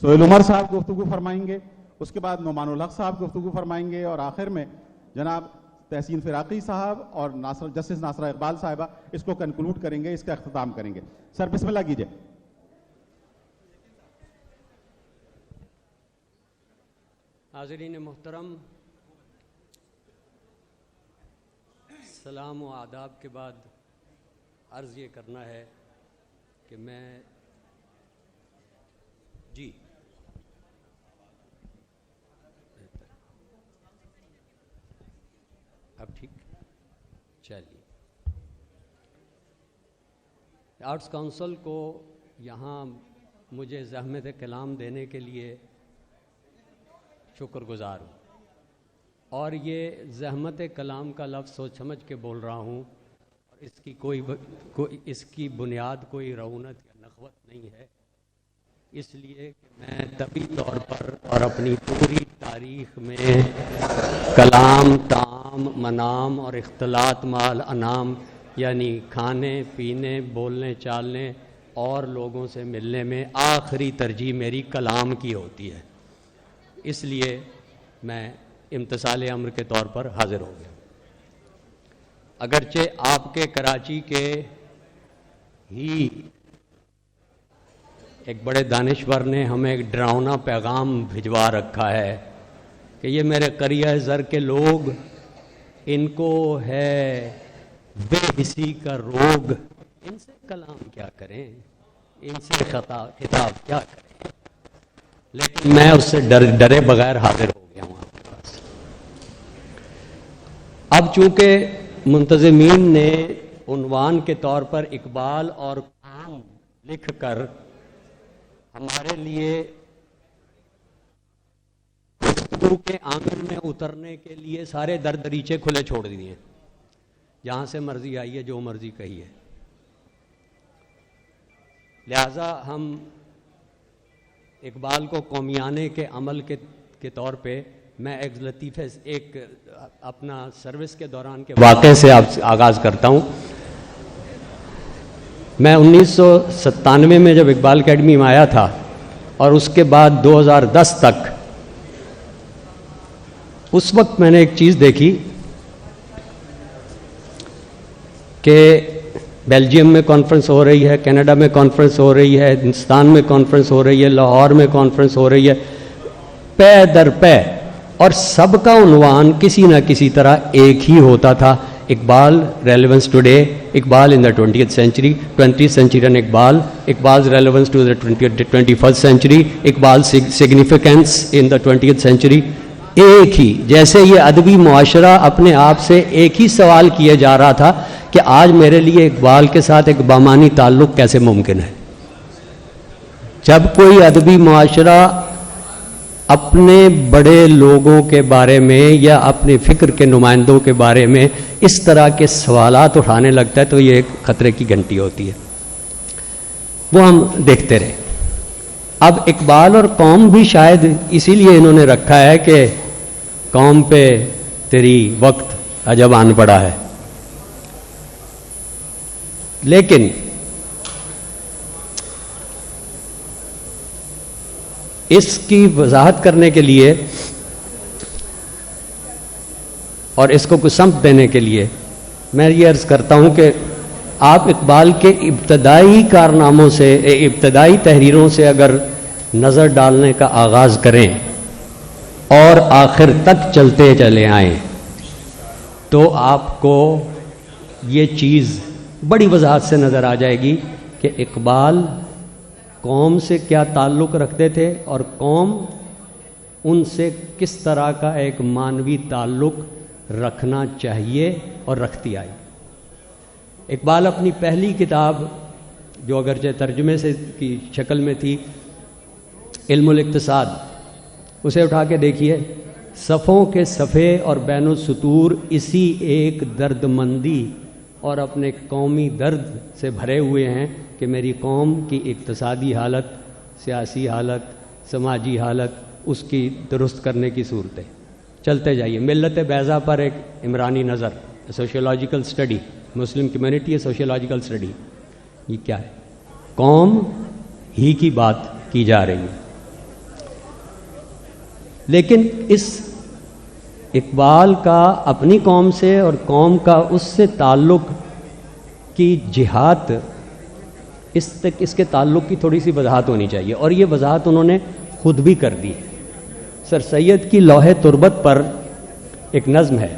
سہیل عمر صاحب گفتگو فرمائیں گے، اس کے بعد نعمان الحق صاحب گفتگو فرمائیں گے، اور آخر میں جناب تحسین فراقی صاحب اور جسٹس ناصرہ اقبال صاحبہ اس کو کنکلوڈ کریں گے، اس کا اختتام کریں گے. سر بسم اللہ کیجئے. حاضرین محترم، سلام و آداب کے بعد عرض یہ کرنا ہے کہ میں ٹھیک چلیے. آرٹس کونسل کو یہاں مجھے زحمت کلام دینے کے لیے شکر گزار ہوں، اور یہ زحمت کلام کا لفظ سوچ سمجھ کے بول رہا ہوں، اور اس کی بنیاد کوئی رعونت یا نخوت نہیں ہے، اس لیے کہ میں طبی طور پر اور اپنی پوری تاریخ میں کلام، طعام، منام اور اختلاط مال انام، یعنی کھانے پینے، بولنے چالنے اور لوگوں سے ملنے میں آخری ترجیح میری کلام کی ہوتی ہے. اس لیے میں امتثال امر کے طور پر حاضر ہو گیا. اگرچہ آپ کے کراچی کے ہی ایک بڑے دانشور نے ہمیں ایک ڈراؤنا پیغام بھجوا رکھا ہے کہ یہ میرے قریہ زر کے لوگ، ان کو ہے بے حسی کا روگ، ان سے کلام کیا کریں، ان سے خطاب کیا کریں. لیکن میں اس سے ڈرے بغیر حاضر ہو گیا ہوں آپ کے پاس. اب چونکہ منتظمین نے عنوان کے طور پر اقبال اور قوم لکھ کر ہمارے لیے گفتگو کے آنگن میں اترنے کے لیے سارے در دریچے کھلے چھوڑ دیے، جہاں سے مرضی آئیے، جو مرضی کہیے. لہذا ہم اقبال کو قومیانے کے عمل کے طور پہ میں ایک لطیفے ایک اپنا سروس کے دوران کے واقعے سے آغاز کرتا ہوں. میں 1997 میں جب اقبال اکیڈمی میں آیا تھا اور اس کے بعد 2010 تک، اس وقت میں نے ایک چیز دیکھی کہ بیلجیم میں کانفرنس ہو رہی ہے، کینیڈا میں کانفرنس ہو رہی ہے، ہندوستان میں کانفرنس ہو رہی ہے، لاہور میں کانفرنس ہو رہی ہے، پے در پے، اور سب کا عنوان کسی نہ کسی طرح ایک ہی ہوتا تھا: Iqbal relevance today, Iqbal in the 20th century، 20th century and اقبال's relevance to the 21st century، Iqbal significance in the 20th century. ایک ہی، جیسے یہ ادبی معاشرہ اپنے آپ سے ایک ہی سوال کیے جا رہا تھا کہ آج میرے لیے اقبال کے ساتھ ایک بامانی تعلق کیسے ممکن ہے. جب کوئی ادبی معاشرہ اپنے بڑے لوگوں کے بارے میں یا اپنے فکر کے نمائندوں کے بارے میں اس طرح کے سوالات اٹھانے لگتا ہے تو یہ ایک خطرے کی گھنٹی ہوتی ہے. وہ ہم دیکھتے رہے. اب اقبال اور قوم بھی شاید اسی لیے انہوں نے رکھا ہے کہ قوم پہ تیری وقت عجب آن پڑا ہے. لیکن اس کی وضاحت کرنے کے لیے اور اس کو کچھ سمت دینے کے لیے میں یہ عرض کرتا ہوں کہ آپ اقبال کے ابتدائی کارناموں سے، ابتدائی تحریروں سے اگر نظر ڈالنے کا آغاز کریں اور آخر تک چلتے چلے آئیں تو آپ کو یہ چیز بڑی وضاحت سے نظر آ جائے گی کہ اقبال قوم سے کیا تعلق رکھتے تھے اور قوم ان سے کس طرح کا ایک مانوی تعلق رکھنا چاہیے اور رکھتی آئی. اقبال اپنی پہلی کتاب جو اگرچہ ترجمے سے کی شکل میں تھی، علم الاقتصاد، اسے اٹھا کے دیکھیے، صفوں کے صفحے اور بین السطور اسی ایک درد مندی اور اپنے قومی درد سے بھرے ہوئے ہیں کہ میری قوم کی اقتصادی حالت، سیاسی حالت، سماجی حالت، اس کی درست کرنے کی صورتیں. چلتے جائیے. ملت بیضا پر ایک عمرانی نظر، سوشیولوجیکل اسٹڈی، مسلم کمیونٹی ہے سوشیولوجیکل اسٹڈی. یہ کیا ہے؟ قوم ہی کی بات کی جا رہی ہے. لیکن اس اقبال کا اپنی قوم سے اور قوم کا اس سے تعلق کی جہات، اس کے تعلق کی تھوڑی سی وضاحت ہونی چاہیے، اور یہ وضاحت انہوں نے خود بھی کر دی. سر سید کی لوح تربت پر ایک نظم ہے.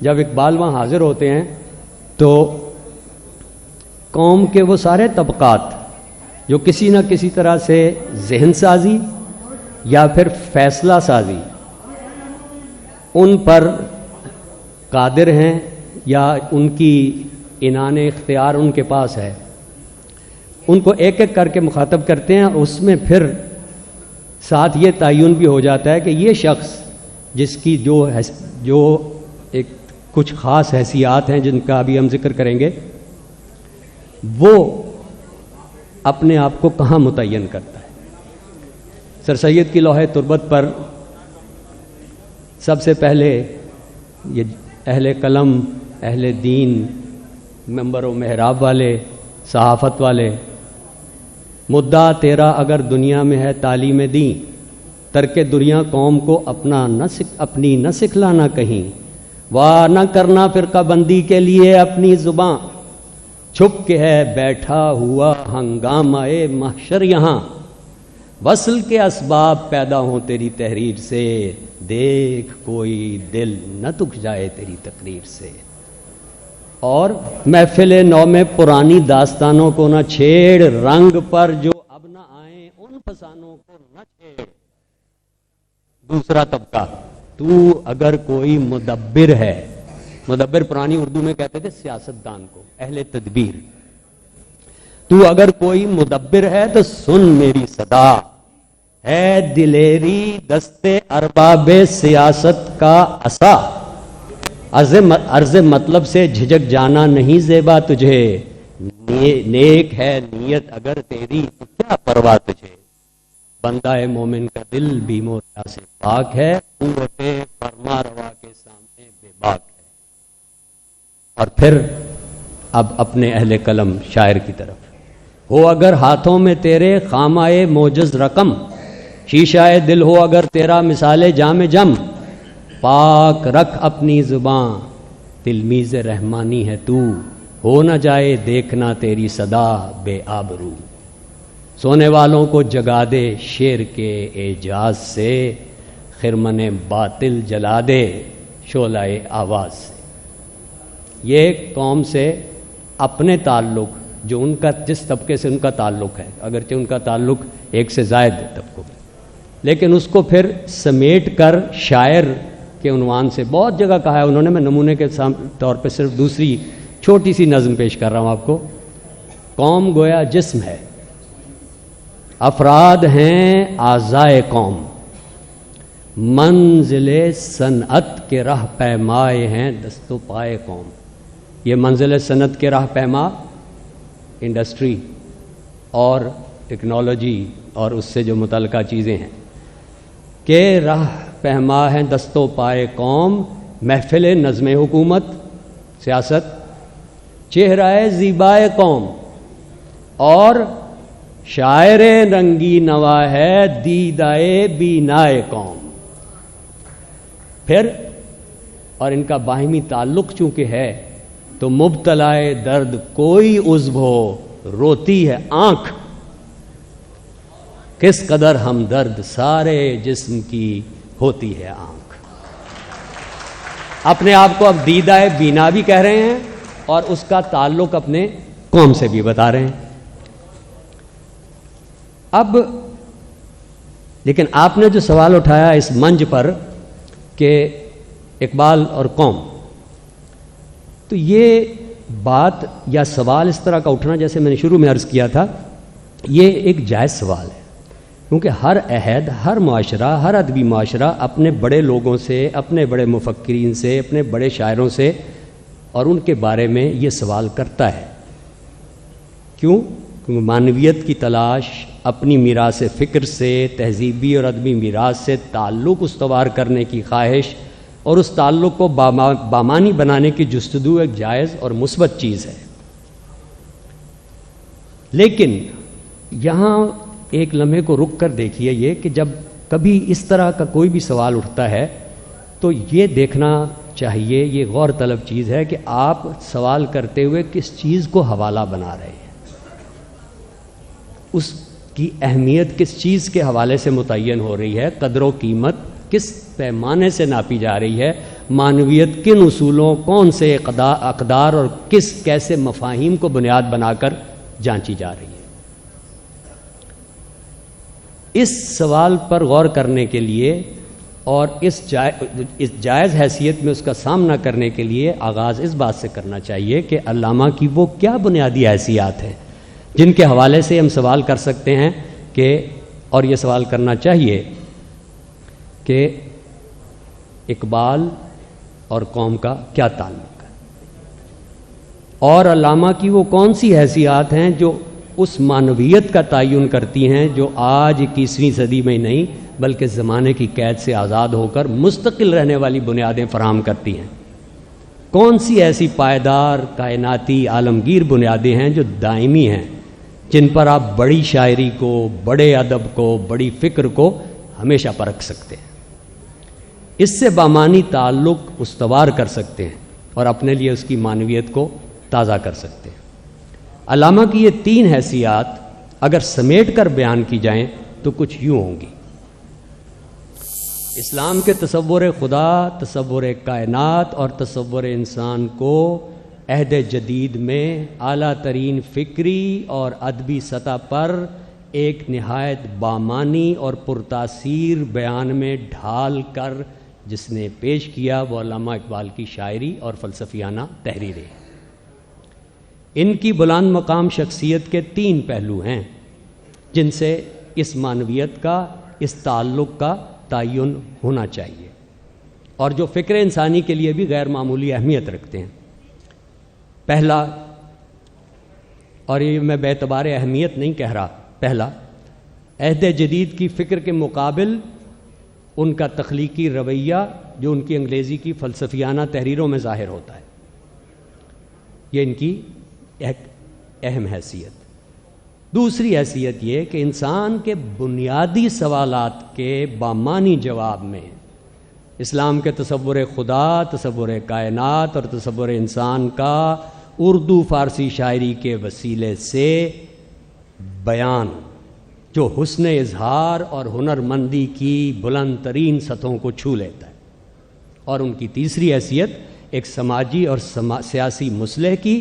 جب اقبال وہاں حاضر ہوتے ہیں تو قوم کے وہ سارے طبقات جو کسی نہ کسی طرح سے ذہن سازی یا پھر فیصلہ سازی ان پر قادر ہیں یا ان کی عنان اختیار ان کے پاس ہے، ان کو ایک ایک کر کے مخاطب کرتے ہیں، اور اس میں پھر ساتھ یہ تعین بھی ہو جاتا ہے کہ یہ شخص جس کی جو ایک کچھ خاص حیثیات ہیں جن کا ابھی ہم ذکر کریں گے، وہ اپنے آپ کو کہاں متعین کرتا ہے۔ سر سید کی لوح تربت پر سب سے پہلے یہ اہل قلم، اہل دین، منبر و محراب والے، صحافت والے، مدعا تیرا اگر دنیا میں ہے تعلیم دین، ترک دنیا قوم کو اپنی نہ سکھلانا کہیں، واہ نہ کرنا فرقہ بندی کے لیے اپنی زباں، چھپ کے ہے بیٹھا ہوا ہنگامہ محشر یہاں، وصل کے اسباب پیدا ہوں تیری تحریر سے، دیکھ کوئی دل نہ دکھ جائے تیری تقریر سے، اور محفل نو میں پرانی داستانوں کو نہ چھیڑ، رنگ پر جو اب نہ آئیں ان فسانوں کو نہ چھیڑ۔ دوسرا طبقہ، تو اگر کوئی مدبر ہے، مدبر پرانی اردو میں کہتے تھے سیاستدان کو، اہل تدبیر، تو اگر کوئی مدبر ہے تو سن میری صدا، ہے دلیری دستے ارباب سیاست کا عصا، عرض مطلب سے جھجک جانا نہیں زیبا تجھے، نیک ہے نیت اگر تیری تو کیا پرواہ تجھے، بندہ مومن کا دل بھی موریا سے پاک ہے، قوت فرما روا کے سامنے بے باک ہے۔ اور پھر اب اپنے اہل قلم شاعر کی طرف، ہو اگر ہاتھوں میں تیرے خامائے موجز رقم، شیشہ دل ہو اگر تیرا مثال جام جم، پاک رکھ اپنی زباں تلمیذ رحمانی ہے تو، ہو نہ جائے دیکھنا تیری صدا بے آبرو، سونے والوں کو جگا دے شعر کے اعجاز سے، خرمن باطل جلا دے شعلہ آواز سے۔ یہ قوم سے اپنے تعلق، جو ان کا جس طبقے سے ان کا تعلق ہے، اگرچہ ان کا تعلق ایک سے زائد طبقوں میں، لیکن اس کو پھر سمیٹ کر شاعر کے عنوان سے بہت جگہ کہا ہے انہوں نے۔ میں نمونے کے طور پہ صرف دوسری چھوٹی سی نظم پیش کر رہا ہوں آپ کو۔ قوم گویا جسم ہے، افراد ہیں اعضائے قوم، منزل صنعت کے راہ پیمائے ہیں دست و پائے قوم۔ یہ منزل صنعت کے راہ پیما انڈسٹری اور ٹیکنالوجی اور اس سے جو متعلقہ چیزیں ہیں کہ راہ پیما ہیں دست و پائے قوم، محفل نظم حکومت سیاست، چہرہ زیبائے قوم، اور شاعر رنگی نوا ہے دیدائے بینائے قوم۔ پھر اور ان کا باہمی تعلق چونکہ ہے تو مبتلائے درد کوئی عضو ہو روتی ہے آنکھ، کس قدر ہمدرد سارے جسم کی ہوتی ہے آنکھ۔ اپنے آپ کو اب دیدائے بینا بھی کہہ رہے ہیں اور اس کا تعلق اپنے قوم سے بھی بتا رہے ہیں۔ اب لیکن آپ نے جو سوال اٹھایا اس منچ پر کہ اقبال اور قوم، تو یہ بات یا سوال اس طرح کا اٹھنا، جیسے میں نے شروع میں عرض کیا تھا، یہ ایک جائز سوال ہے، کیونکہ ہر عہد، ہر معاشرہ، ہر ادبی معاشرہ اپنے بڑے لوگوں سے، اپنے بڑے مفکرین سے، اپنے بڑے شاعروں سے اور ان کے بارے میں یہ سوال کرتا ہے۔ کیوں؟ کیونکہ معنویت کی تلاش، اپنی میراث فکر سے، تہذیبی اور ادبی میراث سے تعلق استوار کرنے کی خواہش اور اس تعلق کو بامانی بنانے کی جستجو ایک جائز اور مثبت چیز ہے۔ لیکن یہاں ایک لمحے کو رک کر دیکھیے یہ کہ جب کبھی اس طرح کا کوئی بھی سوال اٹھتا ہے تو یہ دیکھنا چاہیے، یہ غور طلب چیز ہے کہ آپ سوال کرتے ہوئے کس چیز کو حوالہ بنا رہے ہیں، اس کی اہمیت کس چیز کے حوالے سے متعین ہو رہی ہے، قدر و قیمت کس پیمانے سے ناپی جا رہی ہے، معنویت کن اصولوں، کون سے اقدار اور کیسے مفاہیم کو بنیاد بنا کر جانچی جا رہی ہے۔ اس سوال پر غور کرنے کے لیے اور اس جائز حیثیت میں اس کا سامنا کرنے کے لیے آغاز اس بات سے کرنا چاہیے کہ علامہ کی وہ کیا بنیادی حیثیات ہیں جن کے حوالے سے ہم سوال کر سکتے ہیں کہ، اور یہ سوال کرنا چاہیے کہ اقبال اور قوم کا کیا تعلق ہے، اور علامہ کی وہ کون سی حیثیات ہیں جو اس معنویت کا تعین کرتی ہیں جو آج 21ویں صدی میں نہیں بلکہ زمانے کی قید سے آزاد ہو کر مستقل رہنے والی بنیادیں فراہم کرتی ہیں۔ کون سی ایسی پائیدار کائناتی عالمگیر بنیادیں ہیں جو دائمی ہیں، جن پر آپ بڑی شاعری کو، بڑے ادب کو، بڑی فکر کو ہمیشہ پرکھ سکتے ہیں، اس سے بامانی تعلق استوار کر سکتے ہیں اور اپنے لیے اس کی معنویت کو تازہ کر سکتے ہیں۔ علامہ کی یہ 3 حیثیات اگر سمیٹ کر بیان کی جائیں تو کچھ یوں ہوں گی۔ اسلام کے تصور خدا، تصور کائنات اور تصور انسان کو عہد جدید میں اعلیٰ ترین فکری اور ادبی سطح پر ایک نہایت بامانی اور پرتاثیر بیان میں ڈھال کر جس نے پیش کیا وہ علامہ اقبال کی شاعری اور فلسفیانہ تحریریں۔ ان کی بلند مقام شخصیت کے 3 پہلو ہیں جن سے اس معنویت کا، اس تعلق کا تعین ہونا چاہیے اور جو فکر انسانی کے لیے بھی غیر معمولی اہمیت رکھتے ہیں۔ پہلا، اور یہ میں بے اعتبار اہمیت نہیں کہہ رہا، پہلا، عہد جدید کی فکر کے مقابل ان کا تخلیقی رویہ جو ان کی انگریزی کی فلسفیانہ تحریروں میں ظاہر ہوتا ہے، یہ ان کی ایک اہم حیثیت۔ دوسری حیثیت یہ کہ انسان کے بنیادی سوالات کے بامانی جواب میں اسلام کے تصور خدا، تصور کائنات اور تصور انسان کا اردو فارسی شاعری کے وسیلے سے بیان جو حسن اظہار اور ہنرمندی کی بلند ترین سطحوں کو چھو لیتا ہے، اور ان کی تیسری حیثیت ایک سماجی اور سیاسی مصلح کی،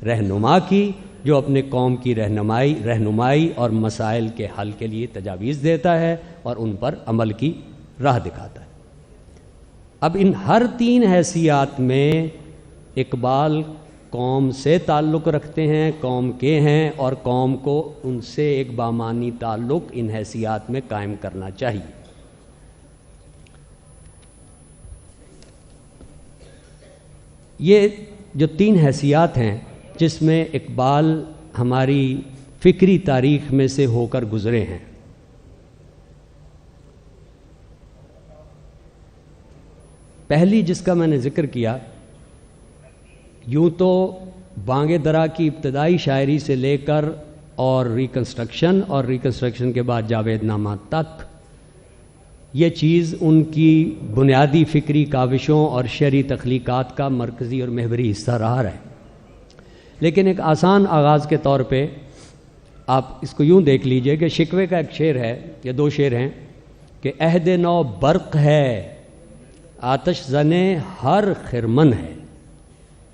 رہنما کی، جو اپنے قوم کی رہنمائی اور مسائل کے حل کے لیے تجاویز دیتا ہے اور ان پر عمل کی راہ دکھاتا ہے۔ اب ان ہر 3 حیثیات میں اقبال قوم سے تعلق رکھتے ہیں، قوم کے ہیں، اور قوم کو ان سے ایک بامانی تعلق ان حیثیات میں قائم کرنا چاہیے۔ یہ جو 3 حیثیات ہیں جس میں اقبال ہماری فکری تاریخ میں سے ہو کر گزرے ہیں، پہلی جس کا میں نے ذکر کیا، یوں تو بانگ درا کی ابتدائی شاعری سے لے کر اور ریکنسٹرکشن کے بعد جاوید نامہ تک یہ چیز ان کی بنیادی فکری کاوشوں اور شعری تخلیقات کا مرکزی اور محوری حصہ رہا ہے۔ لیکن ایک آسان آغاز کے طور پہ آپ اس کو یوں دیکھ لیجئے کہ شکوے کا ایک شعر ہے یا 2 شعر ہیں کہ عہد نو برق ہے، آتش زنے ہر خرمن ہے،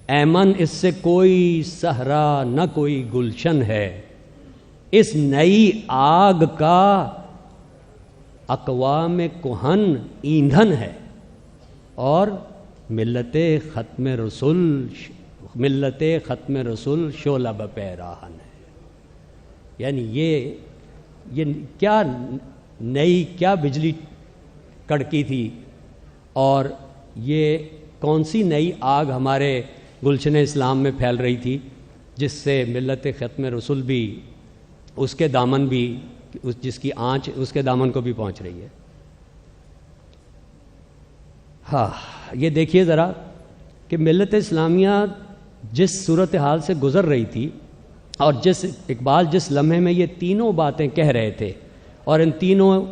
ایمن اس سے کوئی صحرا نہ کوئی گلشن ہے، اس نئی آگ کا اقوام کہن ایندھن ہے، اور ملت ختم رسول شعلہ بپیراہن ہے۔ یعنی یہ کیا نئی کیا بجلی کڑکی تھی، اور یہ کون سی نئی آگ ہمارے گلشن اسلام میں پھیل رہی تھی جس سے ملت ختم رسول بھی اس کے دامن بھی جس کی آنچ اس کے دامن کو بھی پہنچ رہی ہے۔ ہاں، یہ دیکھیے ذرا کہ ملت اسلامیہ جس صورتحال سے گزر رہی تھی اور اقبال جس لمحے میں یہ تینوں باتیں کہہ رہے تھے اور ان تینوں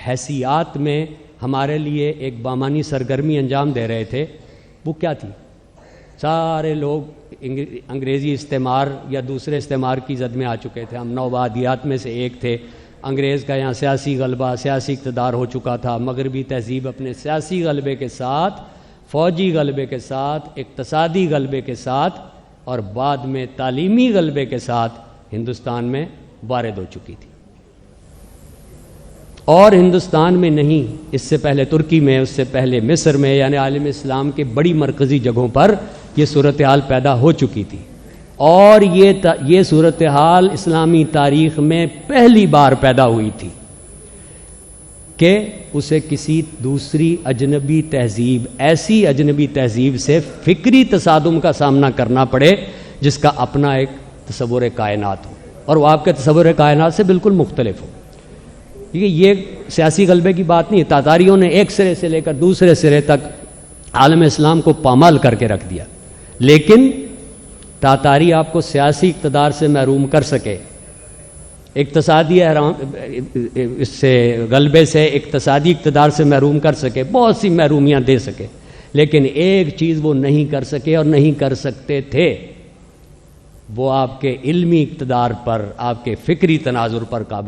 حیثیات میں ہمارے لیے ایک بامانی سرگرمی انجام دے رہے تھے، وہ کیا تھی؟ سارے لوگ انگریزی استعمار یا دوسرے استعمار کی زد میں آ چکے تھے، ہم نوآبادیات میں سے ایک تھے، انگریز کا یہاں سیاسی غلبہ، سیاسی اقتدار ہو چکا تھا، مغربی تہذیب اپنے سیاسی غلبے کے ساتھ، فوجی غلبے کے ساتھ، اقتصادی غلبے کے ساتھ اور بعد میں تعلیمی غلبے کے ساتھ ہندوستان میں وارد ہو چکی تھی، اور ہندوستان میں نہیں، اس سے پہلے ترکی میں، اس سے پہلے مصر میں، یعنی عالم اسلام کے بڑی مرکزی جگہوں پر یہ صورتحال پیدا ہو چکی تھی، اور یہ صورتحال اسلامی تاریخ میں پہلی بار پیدا ہوئی تھی کہ اسے کسی دوسری اجنبی تہذیب، ایسی اجنبی تہذیب سے فکری تصادم کا سامنا کرنا پڑے جس کا اپنا ایک تصور کائنات ہو، اور وہ آپ کے تصور کائنات سے بالکل مختلف ہو۔ یہ سیاسی غلبے کی بات نہیں ہے، تاتاریوں نے ایک سرے سے لے کر دوسرے سرے تک عالم اسلام کو پامال کر کے رکھ دیا، لیکن تاتاری آپ کو سیاسی اقتدار سے محروم کر سکے، اقتصادی اس سے غلبے سے اقتصادی اقتدار سے محروم کر سکے، بہت سی محرومیاں دے سکے، لیکن ایک چیز وہ نہیں کر سکے اور نہیں کر سکتے تھے، وہ آپ کے علمی اقتدار پر، آپ کے فکری تناظر پر قابض